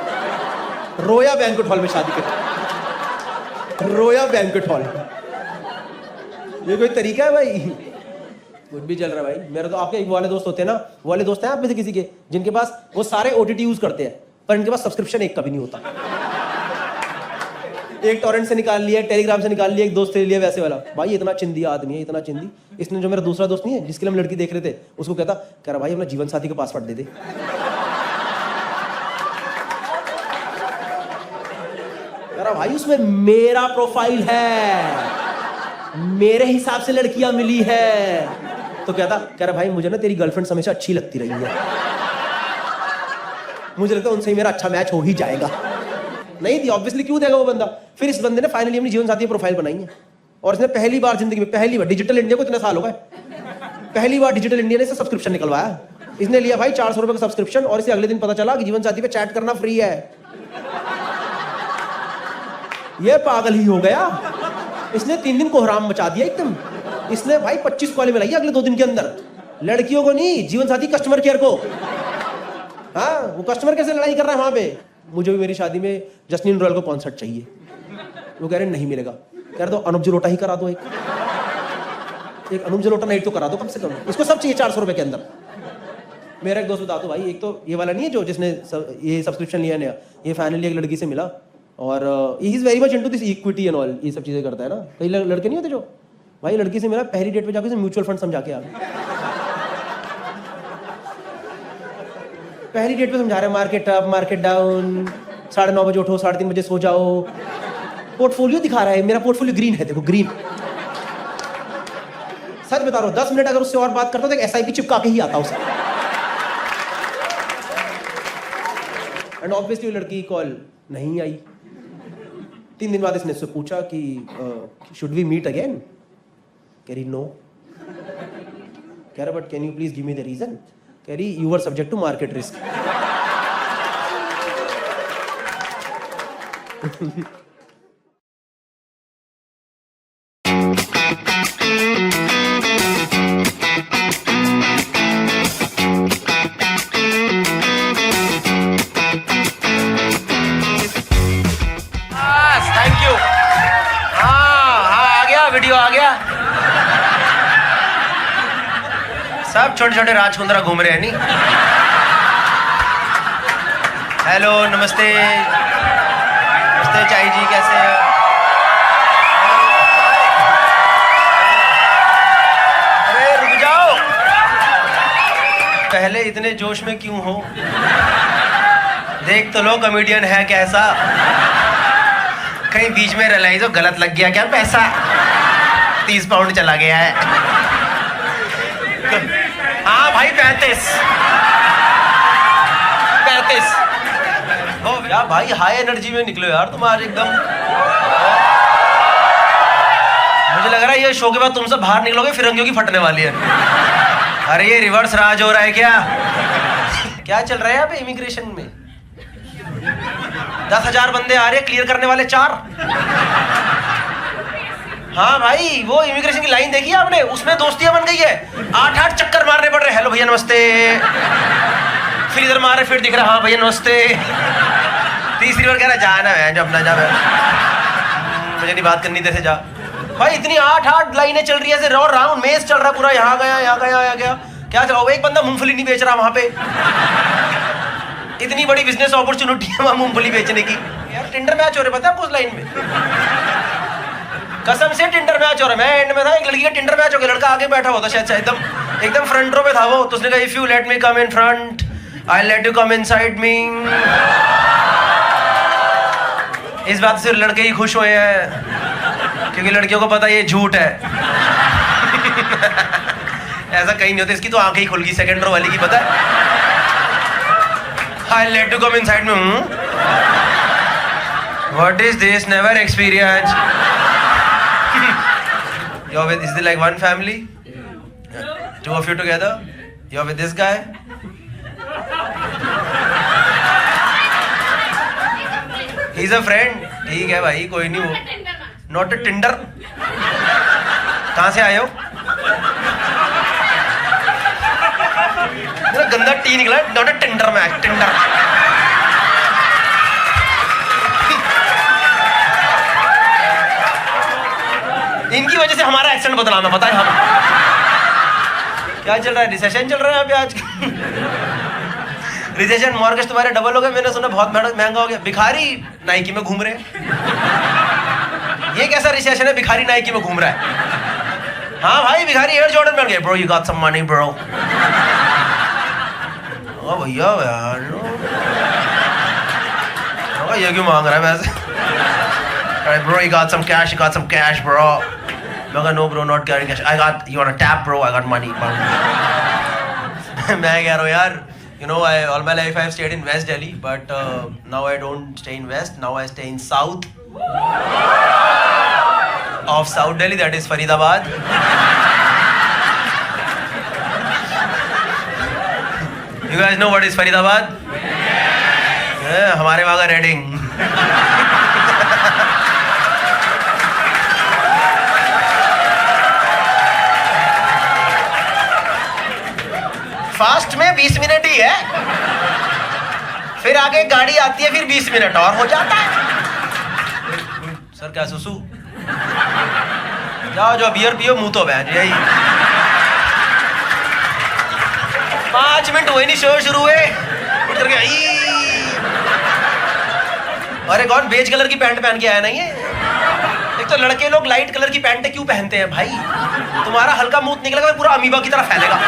रोया बैंक्वेट हॉल में शादी कर. रोया बैंक्वेट हॉल. ये कोई तरीका है भाई? कुछ भी चल रहा है भाई. मेरे तो आपके एक वाले दोस्त होते हैं ना, वो वाले दोस्त हैं आप में से किसी के, जिनके पास वो सारे ओटीटी यूज करते हैं पर इनके पास सब्सक्रिप्शन एक कभी नहीं होता. एक टॉरेंट से निकाल लिया, टेलीग्राम से निकाल लिया, एक दोस्त से लिया. वैसे वाला भाई इतना चिंदी आदमी है, इतना चिंदी. इसने जो मेरा दूसरा दोस्त नहीं है जिसके लिए हम लड़की देख रहे थे, उसको कह रहा भाई अपना जीवन साथी का पासवर्ड दे दे. कह रहा भाई उसमें मेरा प्रोफाइल है, मेरे हिसाब से लड़कियां मिली है. तो कह रहा भाई मुझे ना तेरी गर्लफ्रेंड हमेशा अच्छी लगती रही है, मुझे लगता है उनसे ही मेरा अच्छा मैच हो ही जाएगा. नहीं थी ऑब्वियसली. क्यों देगा वो बंदा? फिर इस बंदे ने फाइनली अपनी जीवन साथी की प्रोफाइल बनाई है. और इसने पहली बार जिंदगी में, पहली बार डिजिटल इंडिया को इतने साल हो गए, पहली बार डिजिटल इंडिया ने इसे सब्सक्रिप्शन निकलवाया. इसने लिया भाई 400 रुपए का सब्सक्रिप्शन. और इसे अगले दिन पता चला कि जीवन साथी पे चैट करना फ्री है. ये पागल ही हो गया. इसने 3 दिन कोहराम मचा दिया एकदम. इसने भाई 25 कॉलें मिलाई अगले 2 दिन के अंदर. लड़कियों को नहीं, जीवन साथी कस्टमर केयर को. हाँ वो कस्टमर केयर से लड़ाई कर रहा है वहां पे. मुझे भी मेरी शादी में जस्टिन रॉयल को कॉन्सर्ट चाहिए. वो कह रहे नहीं मिलेगा. कह रहे तो अनुप जलोटा ही करा दो. एक अनुप जलोटा नाइट तो करा दो कम से कम. इसको सब चाहिए 400 रुपए के अंदर. मेरा एक दोस्त बता दो भाई, एक तो ये वाला नहीं है जो जिसने ये सब्सक्रिप्शन लिया नया, ये फाइनली एक लड़की से मिला और he is very much into this equity and all. ये सब चीजें करता है ना. कई लड़के नहीं होते जो भाई लड़की से मिला, पहली डेट पे जाकर म्यूचुअल फंड समझा के आ गए. पहली डेट पे समझा रहे मार्केट अप मार्केट डाउन, 9:30 बजे उठो, 3:30 बजे सो जाओ. पोर्टफोलियो दिखा रहा है. मेरा पोर्टफोलियो ग्रीन है, देखो ग्रीन. सच बता रहा हूं 10 मिनट अगर उससे और बात करता तो एसआईपी चिपका के ही आता उसे. एंड ऑब्वियसली लड़की कॉल नहीं आई. 3 दिन बाद इसने उससे पूछा कि शुड वी मीट अगेन? कह रही नो. कह रहा but can you please give me the reason? कह रही you are subject to market risk. आ गया। सब छोटे छोटे राजकुंद्रा घूम रहे हैं नहीं। हेलो नमस्ते नमस्ते चाई जी, कैसे हैं? अरे रुक जाओ, पहले इतने जोश में क्यों हो? देख तो लो कॉमेडियन है कैसा। कहीं बीच में रियलाइज हो गलत लग गया क्या पैसा? 30 पाउंड चला गया है। हाँ भाई 35 ओ यार भाई, हाई एनर्जी में निकलो यार तुम आज एकदम। मुझे लग रहा है ये शो के बाद तुम सब बाहर निकलोगे फिरंगियों की फटने वाली है। अरे ये रिवर्स राज हो रहा है क्या? क्या चल रहा है यहाँ पे इमिग्रेशन में? 10,000 बंदे आ रहे हैं, क्लियर करने वाले 4। हाँ भाई, वो इमिग्रेशन की लाइन देखी आपने? उसमें दोस्तियां बन गई है। 8-8 चक्कर मारने पड़ रहे। हेलो भैया नमस्ते, फिर इधर मारे, फिर दिख रहा हाँ भैया नमस्ते। तीसरी बार कह रहा जाना है जो अपना जा, मुझे नहीं बात करनी, तेरे से जा। भाई इतनी 8-8 लाइनें चल रही है, राउंड मेज चल रहा पूरा, यहाँ गया यहाँ गया यहाँ गया। क्या चल रहा? एक बंदा मूंगफली नहीं बेच रहा वहां पे। इतनी बड़ी बिजनेस अपॉर्चुनिटी है वहां मूंगफली बेचने की। यार टिंडर मैच हो रहा है पता है आपको उस लाइन में? कसम से टिंडर मैच हो रहा है। मैं एंड में था, एक लड़की का टिंडर मैच हो गया, लड़का आगे बैठा हुआ था शायद एकदम फ्रंट रो पे था वो। तो उसने कहा if you let me come in front I let you come inside me. इस बात से लड़के ही खुश हुए हैं क्योंकि लड़कियों को पता ये झूठ है। ऐसा कहीं नहीं होता। इसकी तो आंखें ही खुल गई सेकंड रो वाली की, पता है? I let you come inside me. What is this? Never experience. You're with, is it like one family? Two of you together? You're with this guy? He's a friend. ठीक है भाई, कोई नहीं हो। Not a Tinder? कहाँ से आए हो? मेरा गंदा टी निकला। Not a Tinder match, Tinder। इनकी वजह से हमारा एक्सेंट बदलाना, पता है? हम क्या चल रहा है? रिसेशन चल रहा है यहाँ पे आज। रिसेशन, मॉर्गेज तुम्हारे डबल हो गए, मैंने सुना बहुत महंगा हो गया। भिखारी नाइकी में घूम रहे हैं। ये कैसा रिसेशन है? भिखारी नाइकी में घूम रहा है। हाँ भाई, भिखारी एयर जॉर्डन में गए। Bro you got some money bro? ओ भैया यार, ये क्यों मांग रहा है वैसे? Bro, you got some cash? You got some cash, bro? No, bro, not carrying cash. You want a tap, bro? I got money. मैं कह रहा हूँ यार, you know, all my life I've stayed in West Delhi, but now I don't stay in West. Now I stay in South of South Delhi. That is Faridabad. You guys know what is Faridabad? Yeah, हमारे वहाँ का Reading. Fast में 20 minute ही है, फिर आगे गाड़ी आती है, फिर 20 मिनट और हो जाता है। सर क्या सुसु? जाओ जो बियर पियो, मुंह तो बैठ यही। 5 मिनट हुए नहीं, शो शुरू हुए, उठ करके आई। अरे कौन बेज कलर की पैंट पहन के आया नहीं है? एक तो लड़के लोग लाइट कलर की पैंट क्यों पहनते हैं भाई? तुम्हारा हल्का मुंह निकलेगा, पूरा अमीबा की तरह फैलेगा।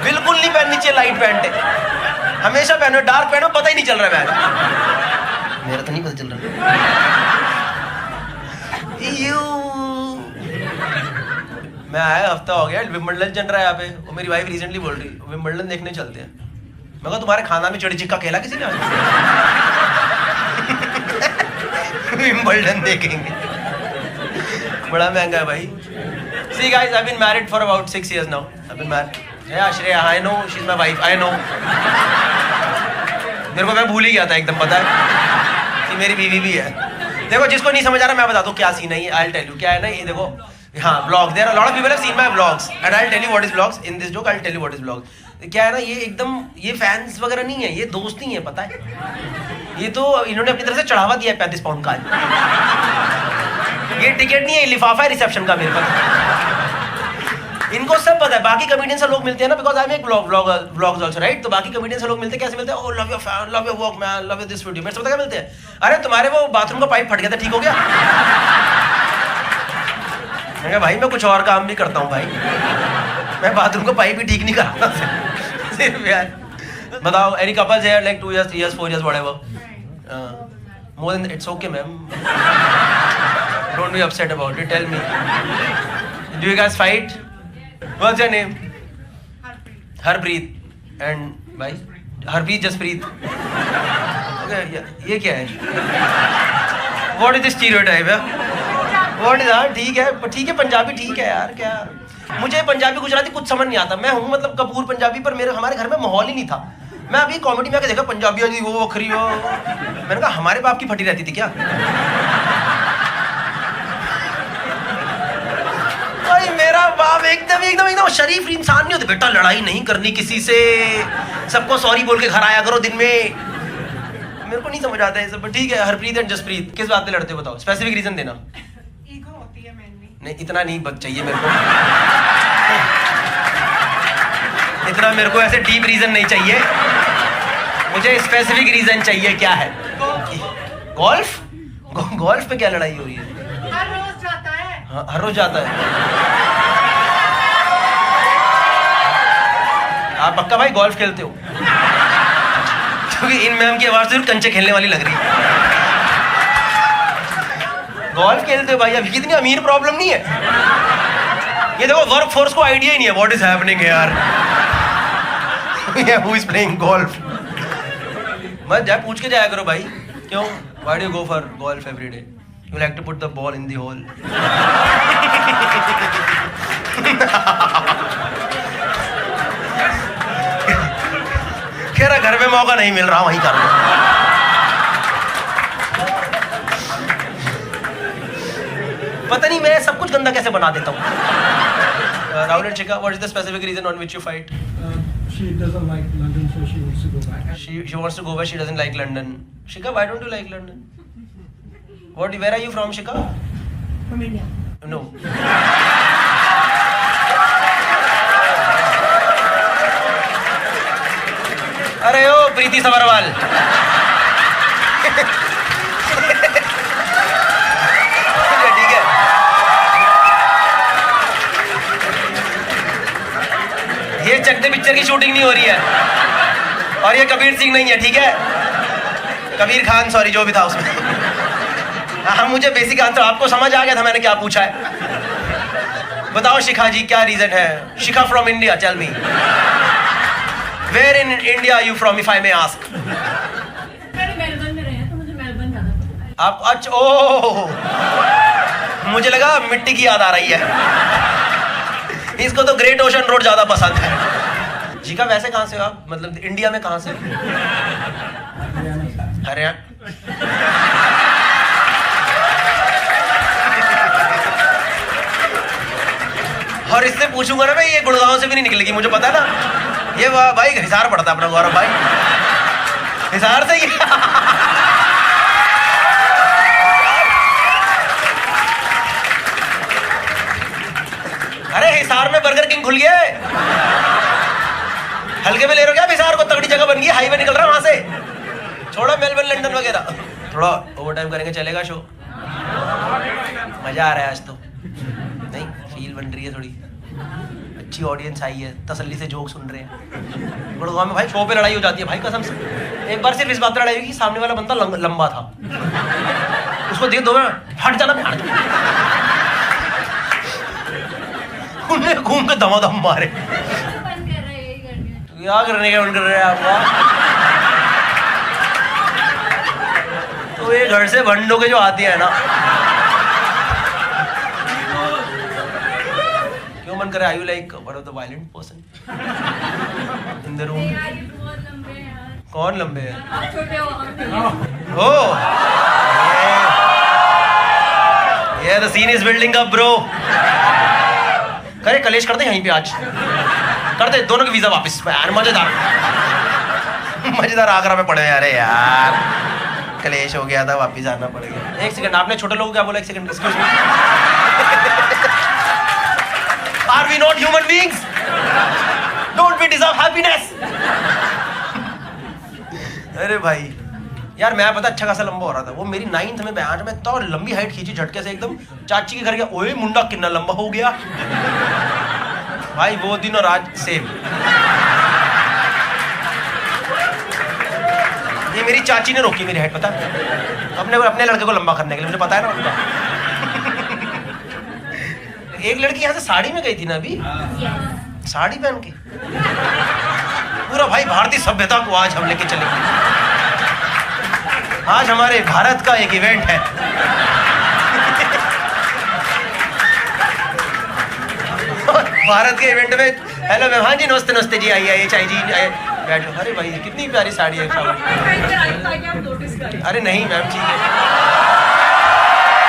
बिल्कुल नहीं पहननी चाहिए लाइट पैंट, हमेशा पहनो। डार्क पहनो, पता ही नहीं चल रहा है। मेरा तो नहीं पता चल रहा। मैं आया हफ्ता हो गया, विंबलडन चल रहा है यहाँ पे। वो मेरी वाइफ रिसेंटली बोल रही विंबलडन देखने चलते हैं। मैं कहा तुम्हारे खाना में चिड़ी चिक्का खेला किसी ने? विंबलडन देखेंगे, बड़ा महंगा है भाई। See guys, I've been married for about 6 years now. I've been married. Yeah, Shreya, I know she's my wife. I know. मेरे को, मैं भूल ही गया था एकदम, पता है कि मेरी बीवी भी है। देखो जिसको नहीं समझ आ रहा मैं बता दूं क्या सीन है ये। I'll tell you क्या है ना ये। देखो हाँ, vlog. There are a lot of people have seen my vlogs and I'll tell you what is vlogs. In this joke I'll tell you what is vlogs. क्या है ना ये, एकदम ये फैंस वगैरह नहीं है, ये दोस्ती है, पता है? ये तो इन्होंने अपनी तरफ से चढ़ावा दिया है 35 पाउंड का। ये टिकट नहीं है, लिफाफा है रिसेप्शन का मेरे पास। इनको सब पता है। बाकी कमेडियन से लोग मिलते हैं ना, because I make vlogs also right. तो बाकी कमेडियन से लोग मिलते हैं, कैसे मिलते हैं? Oh love your fan, love your work man, love your this video. मेरे से पता क्या मिलते हैं? अरे तुम्हारे वो बाथरूम का पाइप फट गया था, ठीक हो गया? मैं कहा भाई मैं कुछ और काम भी करता हूँ भाई, मैं बाथरूम का पाइप भी ठीक नहीं कराता सिर्फ यार। बताओ any couples here like 2 years 3 years 4 years whatever? More than it's okay ma'am, don't be upset about it, tell me, do you guys fight? What's your name? Harpreet. And भाई Harpreet Jaspreet, ये क्या है? What is this stereotype है? What is that? ठीक है पंजाबी ठीक है यार। क्या मुझे पंजाबी गुजराती कुछ समझ नहीं आता। मैं हूँ मतलब कपूर पंजाबी, पर मेरे हमारे घर में माहौल ही नहीं था। मैं अभी कॉमेडी में आके देखा पंजाबी जी वो वखरी हो, मैंने कहा हमारे बाप की फटी रहती थी क्या? भाई मेरा बाप एकदम शरीफ इंसान नहीं होते। बेटा लड़ाई नहीं करनी किसी से, सबको सॉरी बोल के घर आया करो दिन में। मेरे को नहीं समझ आता है सब। ठीक है हरप्रीत एंड जसप्रीत, किस बात पे लड़ते हो बताओ, स्पेसिफिक रीजन देना। ईगो होती है मैंने। नहीं इतना नहीं बच चाहिए मेरे को, इतना मेरे को ऐसे डीप रीजन नहीं चाहिए, मुझे स्पेसिफिक रीजन चाहिए। क्या है? गोल्फ? गोल्फ पे क्या लड़ाई हो रही है? हर रोज जाता है। हाँ हर रोज जाता है। आप पक्का भाई गोल्फ खेलते हो? क्योंकि इन मैम की आवाज सिर्फ कंचे खेलने वाली लग रही है। गोल्फ खेलते हो भाई? अभी कितनी अमीर प्रॉब्लम नहीं है ये। देखो वर्क फोर्स को आइडिया ही नहीं है व्हाट इज हैपनिंग यार। Who is playing golf? मत जा पूछ के जाया करो भाई। क्यों? Why do you go for golf every day? You like to put the ball in the hole. कह रहा घर में मौका नहीं मिल रहा, वहीं कर लो। पता नहीं मैं सब कुछ गंदा कैसे बना देता हूँ। Rahul and Shika, what is the specific reason on which you fight? She doesn't like London, so she wants to go back. She wants to go where she doesn't like London. Shika, why don't you like London? Where are you from, Shika? From India. No. अरे ओ प्रीति सबरवाल। ठीक है। ये चकते picture की shooting नहीं हो रही है और ये कबीर सिंह नहीं है, ठीक है? कबीर खान, सॉरी जो भी था उसमें। हाँ मुझे बेसिक आंसर आपको समझ आ गया था मैंने क्या पूछा है। बताओ शिखा जी क्या रीजन है? Shikha from India, tell me where in India you from if I may ask? Melbourne में रहे हैं तो मुझे मेलबर्न जाना पड़ता है। आप अच्छा ओह मुझे लगा मिट्टी की याद आ रही है। इसको तो ग्रेट ओशन रोड ज्यादा पसंद है। जी का वैसे कहाँ से हो आप? मतलब इंडिया में कहाँ से? हरियाणा। और इससे पूछूंगा ना मैं, ये गुड़गांव से भी नहीं निकलेगी, मुझे पता ना। ये भाई हिसार पड़ता अपना गौरव भाई, हिसार से ही। अरे हिसार में बर्गर किंग खुल गया है। हल्के में ले रहे हो क्या? हिसार को तगड़ी जगह बन गई, हाईवे निकल रहा है वहां से। छोड़ो मेलबर्न लंदन वगैरह, थोड़ा ओवर टाइम करेंगे, चलेगा शो। मजा आ रहा है आज तो, नहीं फील बन रही है थोड़ी, अच्छी ऑडियंस आई है, तसल्ली से जोक सुन रहे हैं। गुड़गांव में भाई शो पे लड़ाई हो जाती है भाई कसम से। एक बार सिर्फ इस बात पर लड़ाई हुई कि सामने वाला बंदा लंबा था, उसको देख दो हट जाना, हट जाना। उन्हें घूम के दमादम मारे। क्या करने का मन कर रहे हैं आपका? तो ये घर से भंडों के जो आती है ना, क्यों मन कर रहा है? Are you like one of the violent person in the room? कौन लंबे हैं? हो ये the scene is building up bro। करे कलेश करते यहीं पे आज, करते दोनों के वीजा वापस। यार मजेदार आगरा में पड़े। अरे यार कलेश हो गया था, वापिस आना पड़ गया। एक सेकंड, आपने छोटे लोगों को क्या बोला? एक second, excuse me. Are we not human beings? Don't we deserve happiness? अरे भाई यार, मैं पता अच्छा खासा लंबा हो रहा था, वो मेरी 9th में आज मैं तो लंबी हाइट खींची झटके से एकदम। चाची के घर गया, ओए मुंडा कितना लंबा हो गया भाई। वो दिन और आज सेम। ये मेरी चाची ने रोकी मेरी हाइट, पता अपने लड़के को लंबा करने के लिए, मुझे पता है ना उनका। एक लड़की यहाँ से साड़ी में गई थी ना अभी, साड़ी पहन के पूरा भाई भारतीय सभ्यता को आज हम लेके चलेंगे। आज हमारे भारत का एक इवेंट है। भारत के इवेंट में हेलो मैम, हाँ जी नमस्ते नमस्ते जी, आइए चाय जी आइए बैठो। अरे भाई कितनी प्यारी साड़ी है। अरे नहीं मैम ठीक है,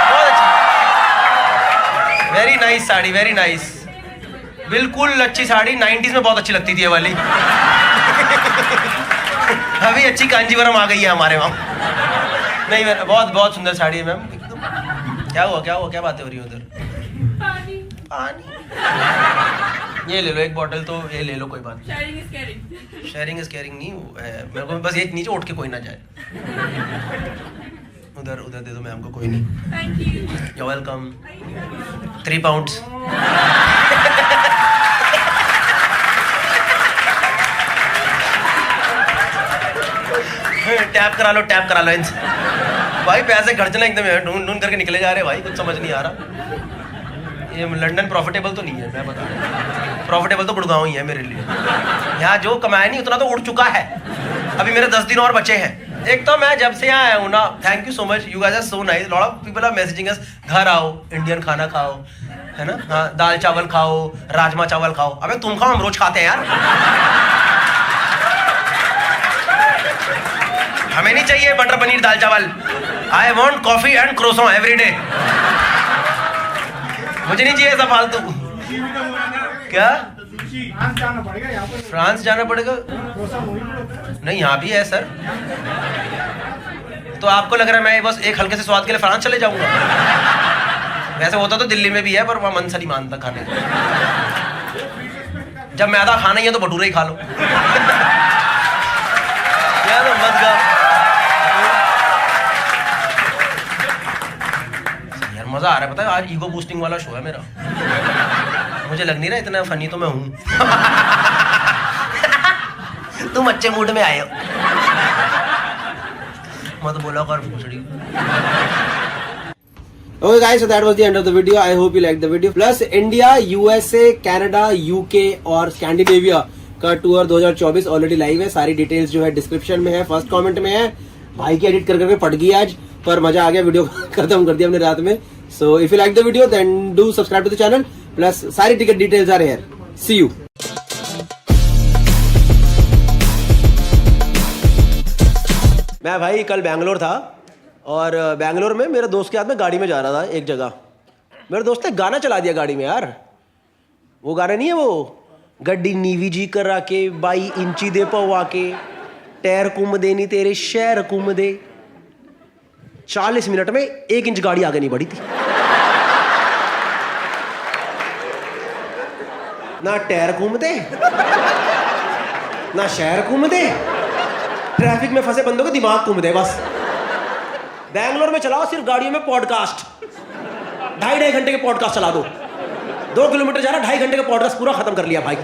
बहुत अच्छी, very nice sari, very nice, बिल्कुल अच्छी साड़ी। 90s में बहुत अच्छी लगती थी ये वाली। अभी अच्छी कांजीवरम आ गई है हमारे वहाँ। नहीं मैम, बहुत बहुत सुंदर साड़ी है मैम एकदम। क्या हुआ क्या बातें हो रही है उधर? पानी ये ले लो एक बॉटल, तो ये ले लो, कोई बात नहीं। शेयरिंग इज केयरिंग नहीं है मेरे को, बस ये नीचे उठ के कोई ना जाए। उधर दे दो मैम को, कोई नहीं। Thank you, you welcome. 3 pounds. Tap करा लो इनसे। भाई पैसे खर्चना एकदम ढूंढ करके निकले जा रहे भाई, कुछ समझ नहीं आ रहा। ये लंदन प्रॉफिटेबल तो नहीं है, मैं बता रहा। प्रॉफिटेबल तो गुड़गांव ही है मेरे लिए। यहाँ जो कमाया नहीं उतना तो उड़ चुका है। अभी मेरे 10 दिन और बचे हैं। एक तो मैं जब से यहाँ आया हूँ ना, thank you so much, you guys are so nice, lot of people are messaging us, घर आओ, इंडियन खाना खाओ, है ना, हाँ दाल चावल खाओ, राजमा चावल खाओ। अबे तुम खाओ, हम रोज खाते हैं यार। हमें नहीं चाहिए बटर पनीर दाल चावल। I want coffee and croissant every day. मुझे नहीं चाहिए ऐसा फालतू। क्या फ्रांस जाना पड़ेगा? नहीं यहाँ भी है सर। तो आपको लग रहा है मैं बस एक हल्के से स्वाद के लिए फ्रांस चले जाऊंगा? वैसे होता तो दिल्ली में भी है, पर वहाँ मन से नहीं मानता खाने को। जब मैदा खाना ही है तो भटूरे ही खा लो। क्या तो मत गा यार, मजा आ रहा है। पता है आज ईगो बूस्टिंग वाला शो है मेरा। मुझे लग नहीं रहा इतना फनी तो मैं हूँ। तुम अच्छे मूड में आए हो। मत बोला कर भोसड़ी। Okay guys, so that was the end of the video. I hope you liked the video. Plus India, USA, Canada, UK और स्कैंडिनेविया का टूर 2024 ऑलरेडी लाइव है। सारी डिटेल्स जो है डिस्क्रिप्शन में है, फर्स्ट कमेंट में है। भाई की एडिट कर करके पड़ गई आज, पर मजा आ गया, वीडियो खत्म कर दिया हमने रात में। So if you like the video then do subscribe to the channel. Plus सारी ticket details are here. See you. मैं भाई कल बैंगलोर था और बैंगलोर में मेरे दोस्त के हाथ में गाड़ी में जा रहा था एक जगह। मेरे दोस्त ने गाना चला दिया गाड़ी में यार। वो गाना नहीं है वो, गड्डी नीवी जी करा के 22 इंची दे पवा के, टैर कुम दे नी तेरे शहर कुम दे। 40 मिनट में 1 इंच गाड़ी आगे नहीं बढ़ी थी। ना टैर घूमते ना शहर घूमते, ट्रैफिक में फंसे बंदों के दिमाग घूमते बस। बैंगलोर में चलाओ सिर्फ गाड़ियों में पॉडकास्ट, 2.5 घंटे के पॉडकास्ट चला दो। 2 किलोमीटर जा रहा, 2.5 घंटे का पॉडकास्ट पूरा खत्म कर लिया भाई।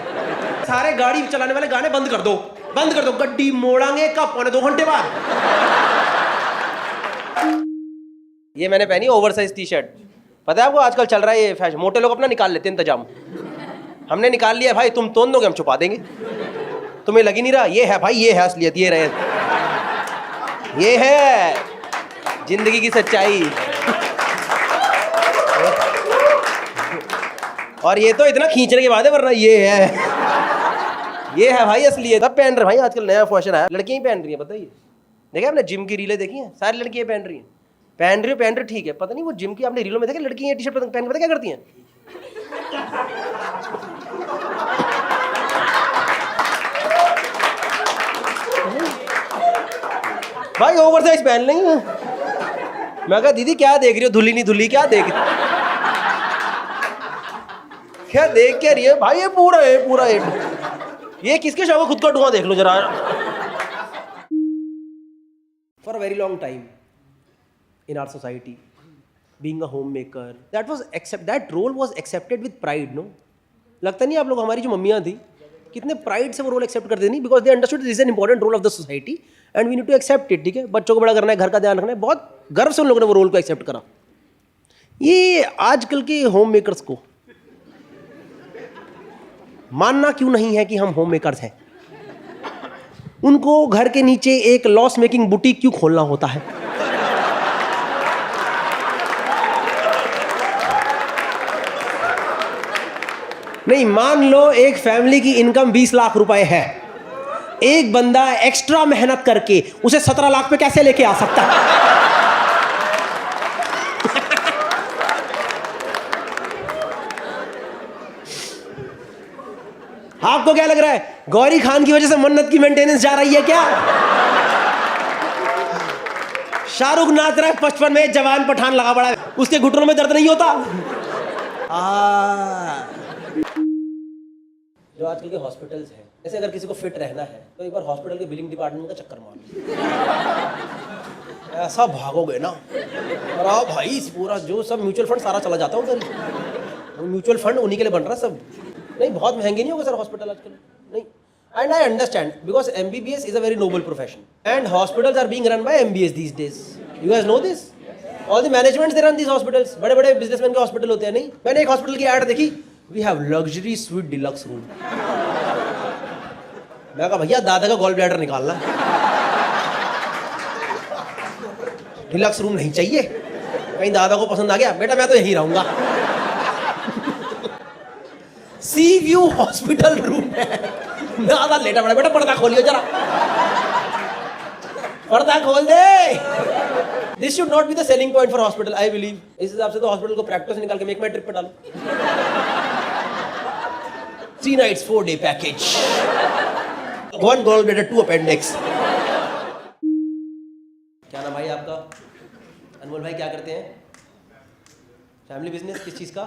सारे गाड़ी चलाने वाले गाने बंद कर दो, बंद कर दो। गड्डी मोड़ांगे कब? 2.25 घंटे बाद। ये मैंने पहनी ओवरसाइज टी शर्ट। पता है आपको आजकल चल रहा है ये फैशन, मोटे लोग अपना निकाल लेते हैं इंतजाम। हमने निकाल लिया भाई, तुम तोड़ दोगे हम छुपा देंगे। तुम्हें लग ही नहीं रहा? ये है भाई, ये है असलियत, ये रहे, ये है जिंदगी की सच्चाई। और ये तो इतना खींचने के बाद है, वरना ये है भाई असलियत। सब पहन रहे भाई आजकल, नया फैशन है, लड़कियां ही पहन रही हैं। पता ही देखा आपने जिम की रीलें देखी हैं? सारी लड़कियां पहन रही हैं, ठीक है। पता नहीं वो जिम की आपने रीलों में देखा लड़कियां टी शर्ट पहन के पता क्या करती हैं? भाई ओवर साइज पहन लेंगे। मैं कहा दीदी क्या देख रही हो, धुली नहीं धुली, क्या देख क्या रही है भाई? ये पूरा है ये किसके शव खुद का धुआं देख लो जरा। For a very long time in our society being a home maker that role was accepted with pride. No, लगता नहीं आप लोग, हमारी जो मम्मियाँ थी कितने प्राइड से वो रोल एक्सेप्ट करते नहीं, because they understood this is an important role of the society and we need to accept it. ठीक है, बच्चों को बड़ा करना है, घर का ध्यान रखना है, बहुत गर्व से उन लोगों ने वो रोल को एक्सेप्ट करा। ये आजकल के होम मेकर्स को मानना क्यों नहीं है कि हम होम मेकर्स हैं? उनको घर के नीचे एक लॉस मेकिंग बुटीक क्यों खोलना होता है? नहीं, मान लो एक फैमिली की इनकम 20 लाख रुपए है, एक बंदा एक्स्ट्रा मेहनत करके उसे 17 लाख पे कैसे लेके आ सकता है? आपको क्या लग रहा है, गौरी खान की वजह से मन्नत की मेंटेनेंस जा रही है क्या? शाहरुख नाच रहा है 55 में, जवान पठान लगा पड़ा है, उसके घुटनों में दर्द नहीं होता? जो आजकल के हॉस्पिटल्स हैं, जैसे अगर किसी को फिट रहना है तो एक बार हॉस्पिटल के बिलिंग डिपार्टमेंट का चक्कर मार लो, ऐसा भागोगे ना। और आओ भाई, पूरा जो सब म्यूचुअल फंड सारा चला जाता है उधर। म्यूचुअल फंड उन्हीं के लिए बन रहा है सब। नहीं, बहुत महंगे नहीं होगा सर हॉस्पिटल आजकल, नहीं। And I understand because MBBS is a very noble profession and hospitals are being run by MBS these days. You guys know this? All the managements they run these hospitals. बड़े बड़े businessman के hospital होते हैं। नहीं, मैंने एक hospital की ad देखी, we have luxury suite deluxe room. मैं कहा भैया दादा का गॉल ब्लैडर निकालना, डिलक्स रूम नहीं चाहिए। कहीं दादा को पसंद आ गया, बेटा मैं तो यहीं रहूंगा। सी व्यू हॉस्पिटल रूम है, दादा लेटा पड़ा, बेटा पर्दा खोलियो जरा, पर्दा खोल दे। This should not be the selling point for hospital, I believe. इस हिसाब से तो हॉस्पिटल को प्रैक्टिस निकाल के मेक माई ट्रिप पे डालो। 3 nights 4 day package, 1 gallbladder 2 appendix। क्या नाम भाई आपका? अनमोल भाई, क्या करते हैं? फैमिली बिजनेस किस चीज का?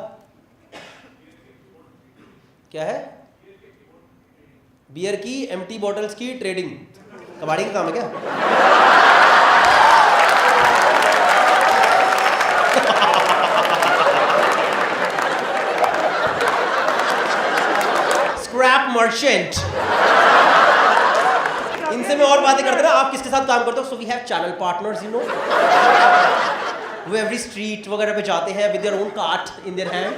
क्या है? बियर की, एम्प्टी बॉटल्स की ट्रेडिंग, कबाड़ी का काम है क्या? Scrap merchant. इनसे मैं और बातें करते ना, आप किसके साथ काम करते हो? So we have channel partners, you know, वो एवरी स्ट्रीट वगैरह पे जाते हैं with their own cart in their hand.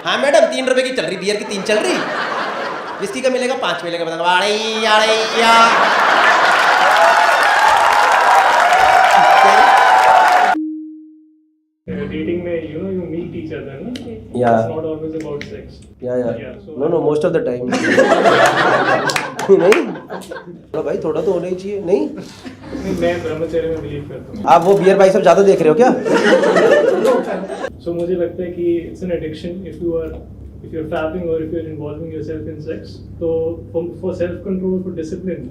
हाँ मैडम, 3 रुपए की चल रही बियर की, 3 चल रही, विस्की का मिलेगा 5 मिलेगा, बता। Dating में, you know, you meet each other, no? Yeah. It's not always about sex. या so- know most of the time. नहीं थोड़ा भाई, थोड़ा तो होना ही चाहिए। नहीं, नहीं, मैं ब्रह्मचर्य में बिलीव करता हूँ। आप वो बियर भाई सब ज्यादा देख रहे हो क्या? So मुझे लगता है कि it's an addiction if you're fapping or if you're involving yourself in sex. तो for self control, for discipline,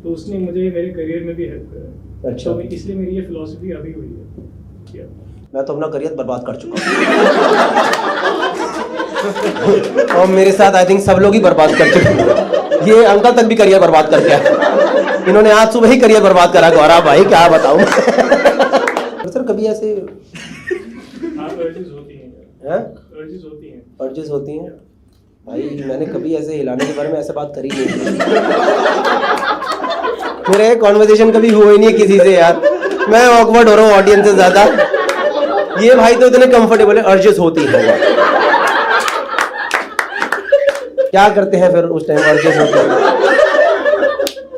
तो उसने मुझे मेरे करियर में भी हेल्प करा। अच्छा। तो इसलिए मेरी ये फिलॉसफी अभी हुई है। मैं तो अपना करियर बर्बाद कर चुका हूँ। और मेरे साथ आई थिंक सब लोग ही बर्बाद कर चुके हैं। ये अंकल तक भी करियर बर्बाद कर दिया। इन्होंने आज सुबह ही करियर बर्बाद करा। गौरव भाई क्या बताऊं। सर कभी ऐसे urges होती हैं। urges होती हैं। अर्जेस होती हैं भाई। मैंने कभी ऐसे हिलाने के बारे में ऐसे बात करी नहीं। मेरे कॉन्वर्सेशन कभी हुआ ही नहीं है किसी से यार। मैं ऑकवर्ड हो रहा हूँ ऑडियंस से ज्यादा। ये भाई तो इतने कंफर्टेबल है। अर्जेस होती है। क्या करते हैं फिर उस टाइम अर्जेस होते हैं?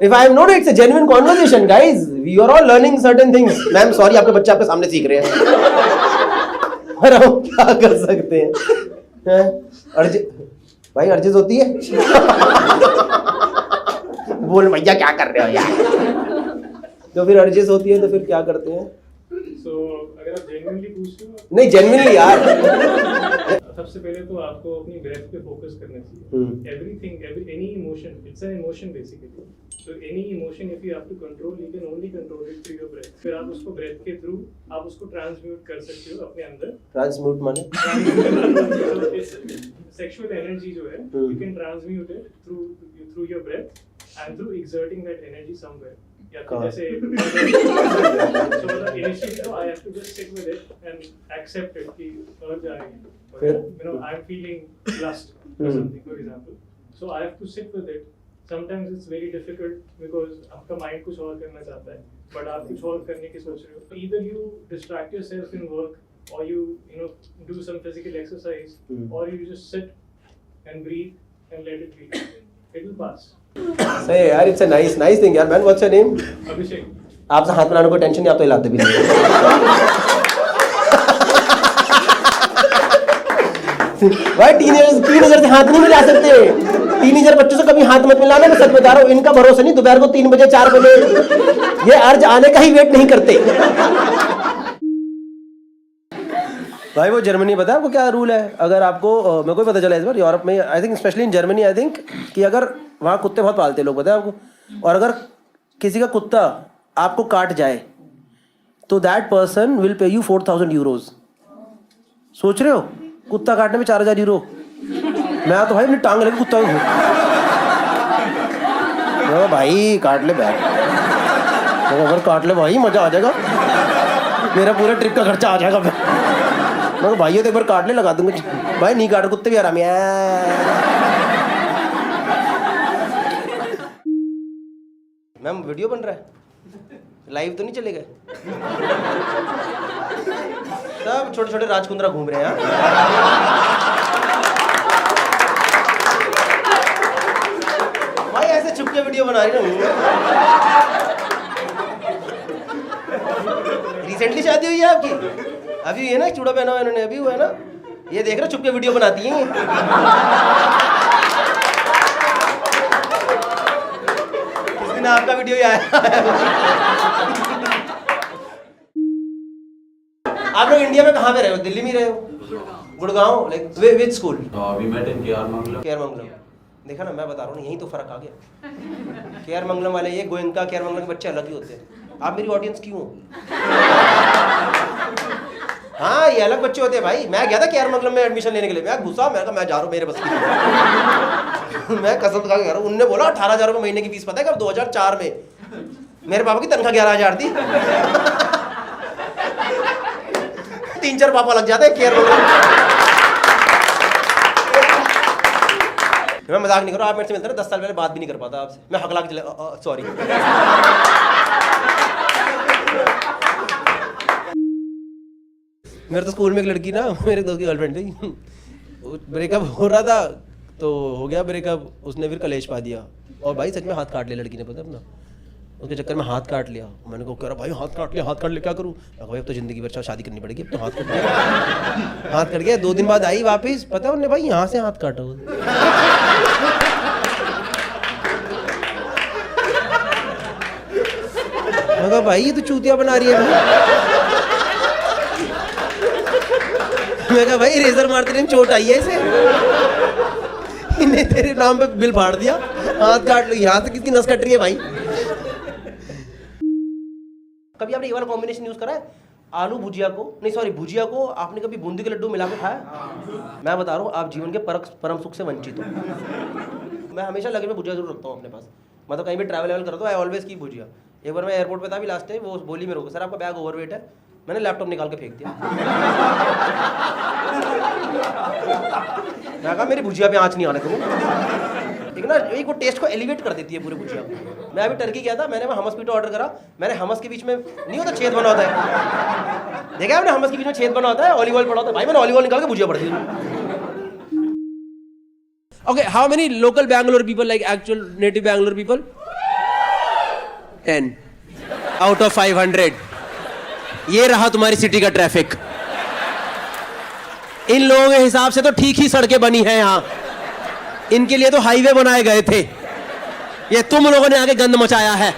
If I am not, it's a genuine conversation, guys. We are all learning certain things. Ma'am sorry, आपके बच्चे आपके सामने सीख रहे हैं। पर हम क्या कर सकते हैं? अर्जेस भाई, अर्जेस होती है। बोल भैया क्या कर रहे हो यार? तो फिर अर्जेस होती है तो फिर क्या करते हैं? So अगर आप genuinely पूछ रहे हो, नहीं जेन्युइनली यार। सबसे पहले तो आपको अपनी ब्रेथ पे फोकस करना चाहिए। Everything, any emotion, it's an emotion basically. So any emotion if you have to control, you can only control it through your breath. फिर आप उसको breath के through आप उसको transmute कर सकते हो अपने अंदर। ट्रांसम्यूट माने So it's sexual energy जो है, you can transmute it through your breath and through exerting that energy somewhere. या तो जैसे so initially तो I have to just sit with it and accept it कि urge आएगी। फिर I'm feeling lust or something for example. So I have to sit with it. Sometimes it's very difficult because आपका mind कुछ और करना चाहता है, but आप कुछ और करने की सोच रहे हो। Either you distract yourself in work or you do some physical exercise or you just sit and breathe and let it be. It will pass. सही है यार, इट्स अ नाइस थिंग यार। Man what's your name? Abhishek. आपसे हाथ मिलाने को tension नहीं, आप तो हिलाते भी नहीं भाई। टीनेजर से हाथ नहीं मिला सकते। टीनेजर बच्चों से कभी हाथ मत मिलाना, मैं सच बता रहा हूँ। इनका भरोसा नहीं, दोपहर को 3 बजे 4 बजे ये अर्ज आने का ही वेट नहीं करते। भाई वो जर्मनी, पता है आपको क्या रूल है? अगर आपको मेरे को भी पता चला इस बार यूरोप में, I think specially in Germany, I think कि अगर वहाँ कुत्ते बहुत पालते हैं लोग, पता है आपको, और अगर किसी का कुत्ता आपको काट जाए तो that person will pay you 4,000 euros. सोच रहे हो, कुत्ता काटने में 4,000 यूरो। मैं तो भाई अपनी टांग लेके कुत्ता भाई काट ले बैग, अगर काट ले भाई मजा आ जाएगा, मेरा पूरा ट्रिप का खर्चा आ जाएगा। मैं भाई तो एक बार काट ले, लगा दूंगा। भाई नहीं काट, कुत्ते भी आराम है। मैम वीडियो बन रहा है, लाइव तो नहीं चलेगा? सब छोटे छोटे राजकुंद्रा घूम रहे हैं भाई, ऐसे छुप के वीडियो बना रही ना। रिसेंटली शादी हुई है आपकी? अभी है ना, चूड़ा पहना हुआ इन्होंने, अभी हुआ है ना। ये देख रहे छुप के वीडियो बनाती हैं। किस दिन आपका वीडियो ही आया। आप लोग इंडिया में कहाँ पे रहे हो? दिल्ली में रहे हो? Gurgaon? Like which school? We met in KR Mangalam. देखा ना, मैं बता रहा हूँ, यही तो फर्क आ गया। केआर मंगलम वाले, ये गोयनका केआर मंगलम के बच्चे अलग ही होते हैं। आप मेरी ऑडियंस क्यों हो? हाँ, ये अलग बच्चे होते हैं भाई। मैं गया था केआर मंगलम में एडमिशन लेने के लिए, मैं घुसा, मैं कहा मैं जा रहा हूँ, मेरे बस की मैं कसम खा के कह रहा हूँ। उनने बोला 18,000 रुपये महीने की फीस। पता है कब? 2004 में मेरे पापा की तनख्वाह 11,000 थी। 3-4 पापा लग जाते हैं केआर मंगलम। मैं मजाक नहीं कर रहा, आप मेरे से मिलते ना 10 साल पहले बात भी नहीं कर पाता आपसे। मैं हकला के चले, सॉरी। मेरे तो स्कूल में एक लड़की ना, मेरे दोस्त की गर्लफ्रेंड थी, ब्रेकअप हो रहा था तो हो गया ब्रेकअप, उसने फिर कलेश पा दिया और भाई सच में हाथ काट लिया लड़की ने। पता है अपना, उसके चक्कर में हाथ काट लिया। मैंने कहा, कह रहा भाई हाथ काट लिया, क्या करूँ? भाई अब तो जिंदगी भर शादी करनी पड़ेगी, अब तो हाथ कट गया। हाथ कट गया। 2 दिन बाद आई वापस, पता है उन्होंने भाई यहाँ से हाथ काटा। मैं कहा भाई ये तो चूतिया बना रही है। मैं कहा भाई रेजर मारते रहे, चोट आई है इसे, इन्हें तेरे नाम पे बिल फाड़ दिया, हाथ काट लो। यहाँ से किसकी नस कट रही है भाई? कभी आपने ये वाला कॉम्बिनेशन यूज करा है? आलू भुजिया को, नहीं सॉरी, भुजिया को आपने कभी बूंदी के लड्डू मिला के खाया? मैं बता रहा हूँ, आप जीवन के परम सुख से वंचित हो। मैं हमेशा लगे में भुजिया जरूर रखता हूँ अपने पास, मतलब कहीं भी ट्रैवल करता हूँ, आई ऑलवेज की भुजिया। एक बार मैं एयरपोर्ट पे था भी लास्ट टाइम, वो बोली मेरे को, सर आपका बैग ओवरवेट है। मैंने लैपटॉप निकाल के फेंक दिया। मैं कहा मेरी भुजिया पे आँच नहीं आने दूँ। एक ना एक वो टेस्ट को एलिवेट कर देती है पूरे भुजिया को। मैं अभी टर्की गया था, मैंने हमस पीठा ऑर्डर करा। मैंने हमस के बीच में नहीं होता छेद बना होता है, देखा आपने? हमस के बीच में छेद बना होता है, ऑलिव ऑयल पड़ा होता है। भाई मैंने ऑलिव ऑयल निकाल के भुजिया पड़ दी। Okay, how many local Bangalore people, like actual native Bangalore people? 10 out of 500. ये रहा तुम्हारी सिटी का ट्रैफिक। इन लोगों के हिसाब से तो ठीक ही सड़कें बनी हैं यहाँ, इनके लिए तो हाईवे बनाए गए थे। ये तुम लोगों ने आके गंद मचाया है।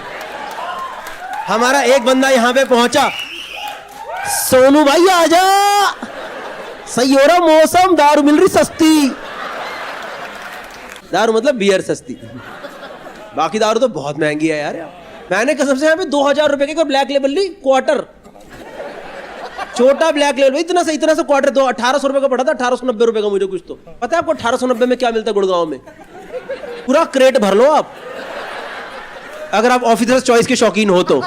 हमारा एक बंदा यहाँ पे पहुंचा, सोनू भाई आजा, सही हो रहा मौसम, दारू मिल रही सस्ती। दारू मतलब बियर सस्ती, बाकी दारू तो बहुत महंगी है यार। मैंने कसम से यहाँ पे 2000 रुपए की ब्लैक लेबल ली, क्वार्टर, छोटा ब्लैक लेबल, इतना सा क्वार्टर, 1800 रुपए का पड़ा था, 1890 रुपए का मुझे कुछ। तो पता है आपको 1890 में क्या मिलता है गुड़गांव में? पूरा क्रेट भर लो आप, अगर आप ऑफिसर्स चॉइस के शौकीन हो तो।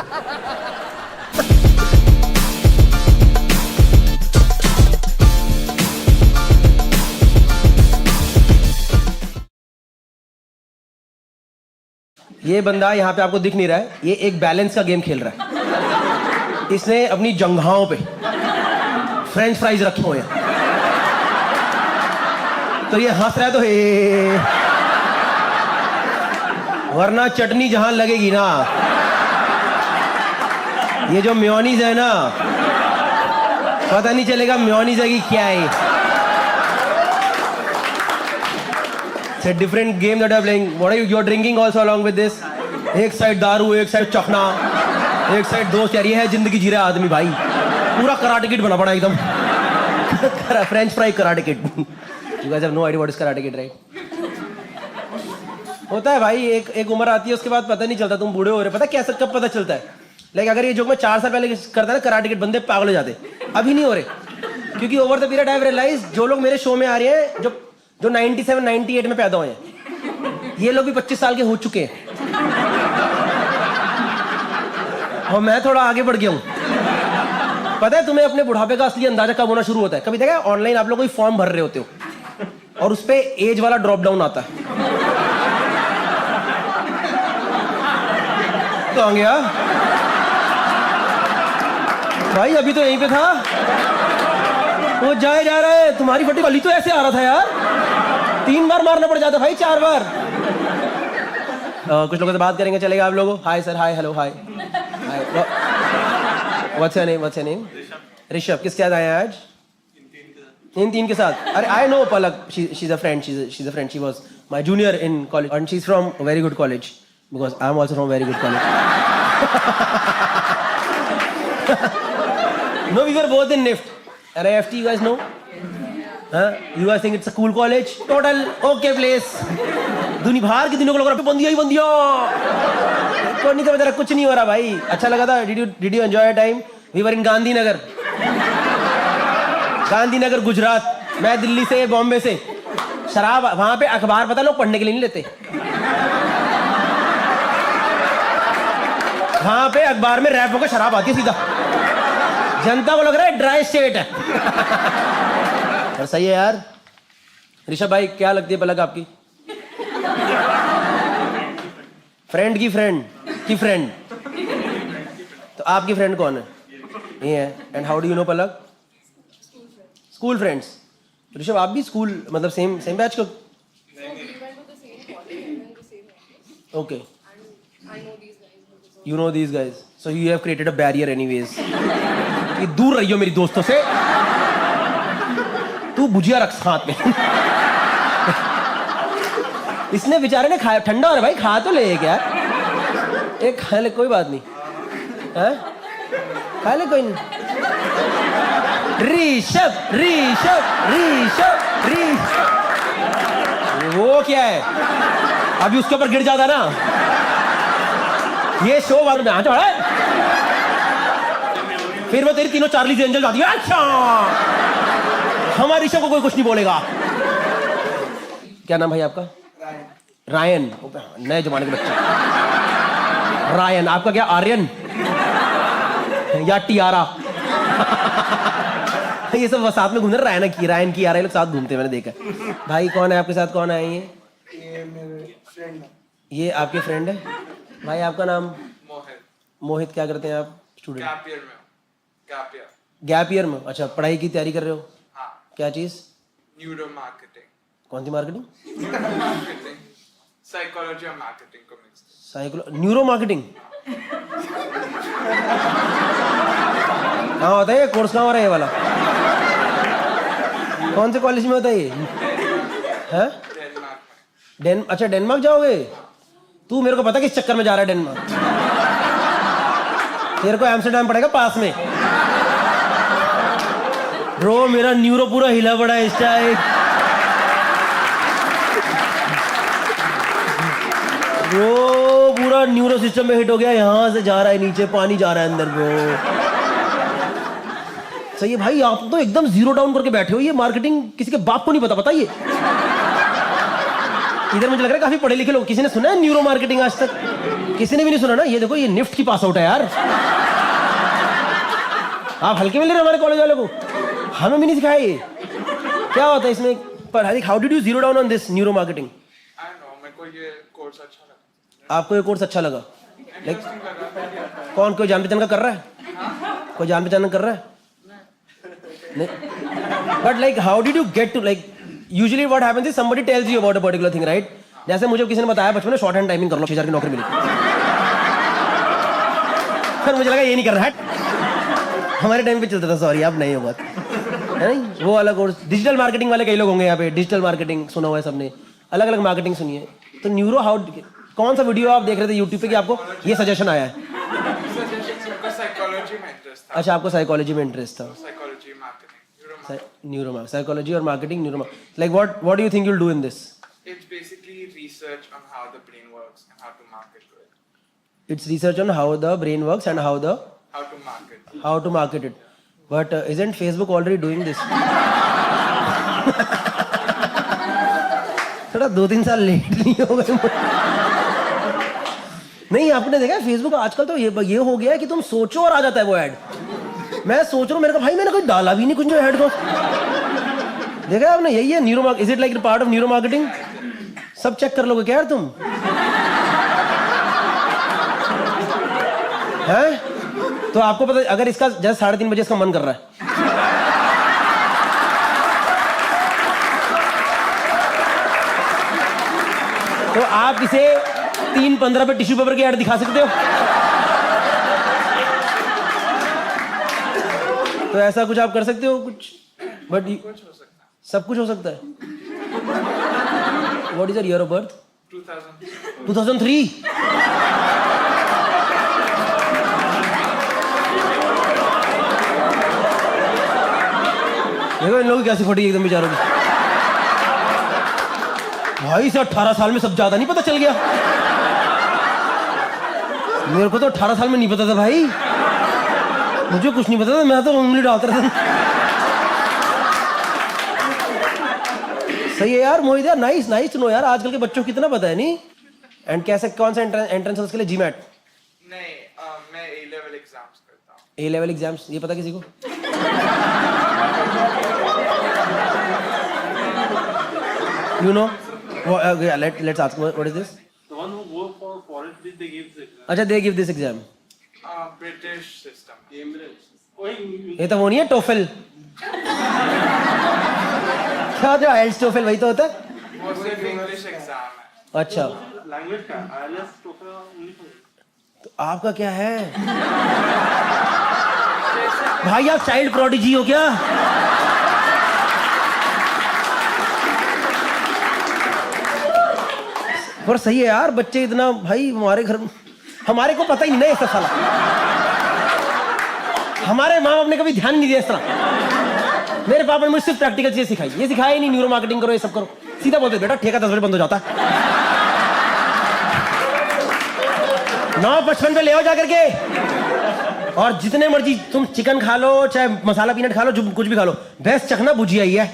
ये बंदा यहाँ पे आपको दिख नहीं रहा है, ये एक बैलेंस का गेम खेल रहा है। इसने अपनी जंघाओं पे फ्रेंच फ्राइज रखे हुए हैं, तो ये हंस रहा है तो हे, वरना चटनी जहां लगेगी ना, ये जो मेयोनीज है ना, पता नहीं चलेगा मेयोनीज है कि क्या है। It's a different game that I'm playing. What are you? You're drinking also along with this? एक साइड दारू, एक साइड चखना, एक साइड दोस्त। यार ये है जिंदगी जी रहा आदमी भाई, पूरा कराटे किड बना पड़ा एकदम। French fry karate kid. You guys have no idea what is karate kid, right? होता है भाई, एक उम्र आती है, उसके बाद पता नहीं चलता तुम बूढ़े हो रहे। पता कैसे कब पता चलता है? लाइक अगर ये जोक मैं 4 साल पहले करता ना कराटे किड, बंदे पागल हो जाते। अभी नहीं हो रहे, क्योंकि over the period I have realised जो लोग मेरे शो में आ रहे हैं, जो 97 98 में पैदा हुए हैं, ये लोग भी 25 साल के हो चुके हैं, और मैं थोड़ा आगे बढ़ गया हूं। पता है तुम्हें अपने बुढ़ापे का असली अंदाजा कब होना शुरू होता है? कभी देखा है ऑनलाइन आप लोग कोई फॉर्म भर रहे होते हो और उस पे एज वाला ड्रॉप डाउन आता है, तो आ गया भाई, अभी तो यहीं पे था, वो जाए जा रहा है। तुम्हारी फटी वाली तो ऐसे आ रहा था यार, 3 बार मारना पड़ जाता भाई, 4 बार। कुछ लोगों से बात करेंगे, चलेगा आप लोगों? Hi sir, hi, hello, hi, what's your name? What's your name? Rishabh. किसके साथ आए हैं आज? इन 3 के साथ। अरे I know Palak, she is a friend, she was my junior in college and she is from a very good college, because I am also from very good college. No, we were both in NIFT and IFT, you guys know? You guys think it's a cool college? Total okay place. दुनिया बाहर की दुनिया को लग रहा है बंदिया ही बंदिया, कोई नहीं, तो कुछ नहीं हो रहा भाई। अच्छा लगा था? Did you enjoy your time? We were in Gandhinagar, Gujarat. मैं दिल्ली से, बॉम्बे से। शराब वहां पे, अखबार पता लोग पढ़ने के लिए नहीं लेते, वहां पे अखबार में रैप होकर शराब आती है सीधा, जनता को लग रहा है ड्राई स्टेट है। और सही है यार। ऋषभ भाई, क्या लगती है पलक आपकी? फ्रेंड की फ्रेंड, तो आपकी फ्रेंड कौन है? ये है। And how do you know Palak? School friends. Rishabh आप भी स्कूल, मतलब सेम बैच का? Okay, you know these guys, so you have created a barrier anyways. ये दूर रहियो मेरी दोस्तों से, तू भुजिया रख हाथ में। इसने बेचारे ने खाया, ठंडा हो रहा भाई, खा तो ले क्या, एक खा ले, कोई बात नहीं है, खा ले, कोई नहीं। ऋषभ, वो क्या है, अभी उसके ऊपर गिर जाता ना, ये शो वालों में चढ़ा है, फिर वो तेरी तीनों चार्लीज एंजल जाती है। अच्छा, हमारे ऋषभ को कोई कुछ नहीं बोलेगा। क्या नाम भाई आपका? रायन। नए जमाने के बच्चे, रायन। आपका क्या, आर्यन या टियारा? ये सब साथ में घूमते हैं, रायन की आरा, लोग साथ घूमते हैं, मैंने देखा। भाई कौन है आपके साथ, कौन आए? ये मेरे फ्रेंड। ये आपके फ्रेंड है? भाई आपका नाम? मोहित। क्या करते हैं आप? स्टूडेंट। गैप ईयर में। अच्छा, पढ़ाई की तैयारी कर रहे हो? हाँ। क्या चीज? Neuro marketing. कौन सी मार्केटिंग? साइकोलॉजी और मार्केटिंग को मिक्स। न्यूरो मार्केटिंग कहाँ होता है ये कोर्स? कहाँ हो रहा है ये वाला? कौन से कॉलेज में होता है ये? है? अच्छा, डेनमार्क जाओगे? तू मेरे को पता किस चक्कर में जा रहा है डेनमार्क? तेरे को एम्स्टर्डम पड़ेगा पास में। ब्रो मेरा न्यूरो पूरा हिला पड़ा है इस टाइम। ब्रो पूरा न्यूरो सिस्टम में हिट हो गया, यहाँ से जा रहा है नीचे, पानी जा रहा है अंदर ब्रो। सही है भाई, आप तो एकदम जीरो डाउन करके बैठे हो। ये मार्केटिंग किसी के बाप को नहीं पता ये। इधर मुझे लग रहा है काफी पढ़े लिखे लोग, किसी ने सुना है न्यूरो मार्केटिंग आज तक? किसी ने भी नहीं सुना ना। ये देखो ये निफ्ट की पास आउट है यार। आप हल्के में ले रहे हमारे कॉलेज वाले को, हमें भी नहीं सिखाया ये। क्या होता है इसमें पढ़ाई? How did you zero down on this neuro marketing? I don't know, मेरे को ये कोर्स अच्छा लगा। आपको ये कोर्स अच्छा लगा? लाइक कौन, कोई जान पहचान का कर रहा है? कोई जान पहचान कर रहा है? नहीं। But like how did you get to, like usually what happens is somebody tells you about a particular thing, right? जैसे मुझे किसी ने बताया बचपन में शॉर्ट हैंड टाइमिंग कर लो, 6000 की नौकरी मिली। फिर मुझे लगा ये नहीं कर रहा है, हमारे टाइम पे चलता था। सॉरी आप नहीं हो बात है नहीं, वो अलग कोर्स। डिजिटल मार्केटिंग वाले कई लोग होंगे यहाँ पे, डिजिटल मार्केटिंग सुना हुआ है सबने, अलग अलग मार्केटिंग सुनी है। तो न्यूरो हाउ, कौन सा वीडियो आप देख रहे थे यूट्यूब पे कि आपको ये सजेशन आया है? साइकोलॉजी में इंटरेस्ट था। अच्छा, आपको साइकोलॉजी में इंटरेस्ट था। साइकोलॉजी मार्केटिंग न्यूरो साइकोलॉजी और marketing, neuro like what do you think you will do in this? It's basically research on how the brain works and how to market to it. It's research on how the brain works and how How to market. it. But isn't Facebook already doing this? थोड़ा 2-3 साल late नहीं हो गए? नहीं, आपने देखा Facebook आजकल तो ये हो गया है कि तुम सोचो और आ जाता है वो ऐड। मैं सोच रहा हूँ, मेरे को भाई मैंने कोई डाला भी नहीं कुछ जो ऐड को। देखा आपने? यही है neuro marketing. Is it like part of neuro marketing? सब चेक कर लोगे क्या यार तुम? हैं? तो आपको पता, अगर इसका जैसे 3:30 बजे इसका मन कर रहा है, तो आप इसे 3:15 पे टिश्यू पेपर की ऐड दिखा सकते हो। तो ऐसा कुछ आप कर सकते हो कुछ, बट सब कुछ हो सकता है। What is your year of birth? 2003। देखो इन लोगों की कैसी फटी एकदम बेचारों की। भाई से 18 साल में सब ज्यादा नहीं पता चल गया। मेरे को तो 18 साल में नहीं पता था भाई, मुझे कुछ नहीं पता था, मैं तो उंगली डालता था। सही है यार मोहित यार, नाइस टू नो यार। आजकल के बच्चों को कितना पता है नहीं। एंड कैसे, कौन सा एंट्रेंस है उसके लिए? जीमैट? नहीं, मैं A level एग्जाम्स करता हूँ। A level एग्जाम्स, ये पता किसी को? You know? Let's ask. What is this? The one who work for foreign police, they give the exam. अच्छा, they give this exam. British system. ये तो वो नहीं है टोफल? क्या जो IELTS टोफल वही तो होता है? वो सिर्फ इंग्लिश एग्जाम है। अच्छा, Language का IELTS TOEFL only for. तो आपका क्या है? भाई आप चाइल्ड प्रोडिजी हो क्या? पर सही है यार, बच्चे इतना, भाई हमारे घर, हमारे को पता ही नहीं है इसका साला। हमारे माँ बाप ने कभी ध्यान नहीं दिया इस तरह। मेरे पापा ने मुझे सिर्फ प्रैक्टिकल चीजें सिखाई, ये सिखाया ही नहीं न्यूरो मार्केटिंग करो, ये सब करो। सीधा बोलते बेटा ठेका 10 बजे बंद हो जाता है, 9:55 पे ले आओ जाकर के। और जितने मर्जी तुम चिकन खा लो, चाहे मसाला पीनट खा लो, जो कुछ भी खा लो, भैंस चखना बुझी आई है।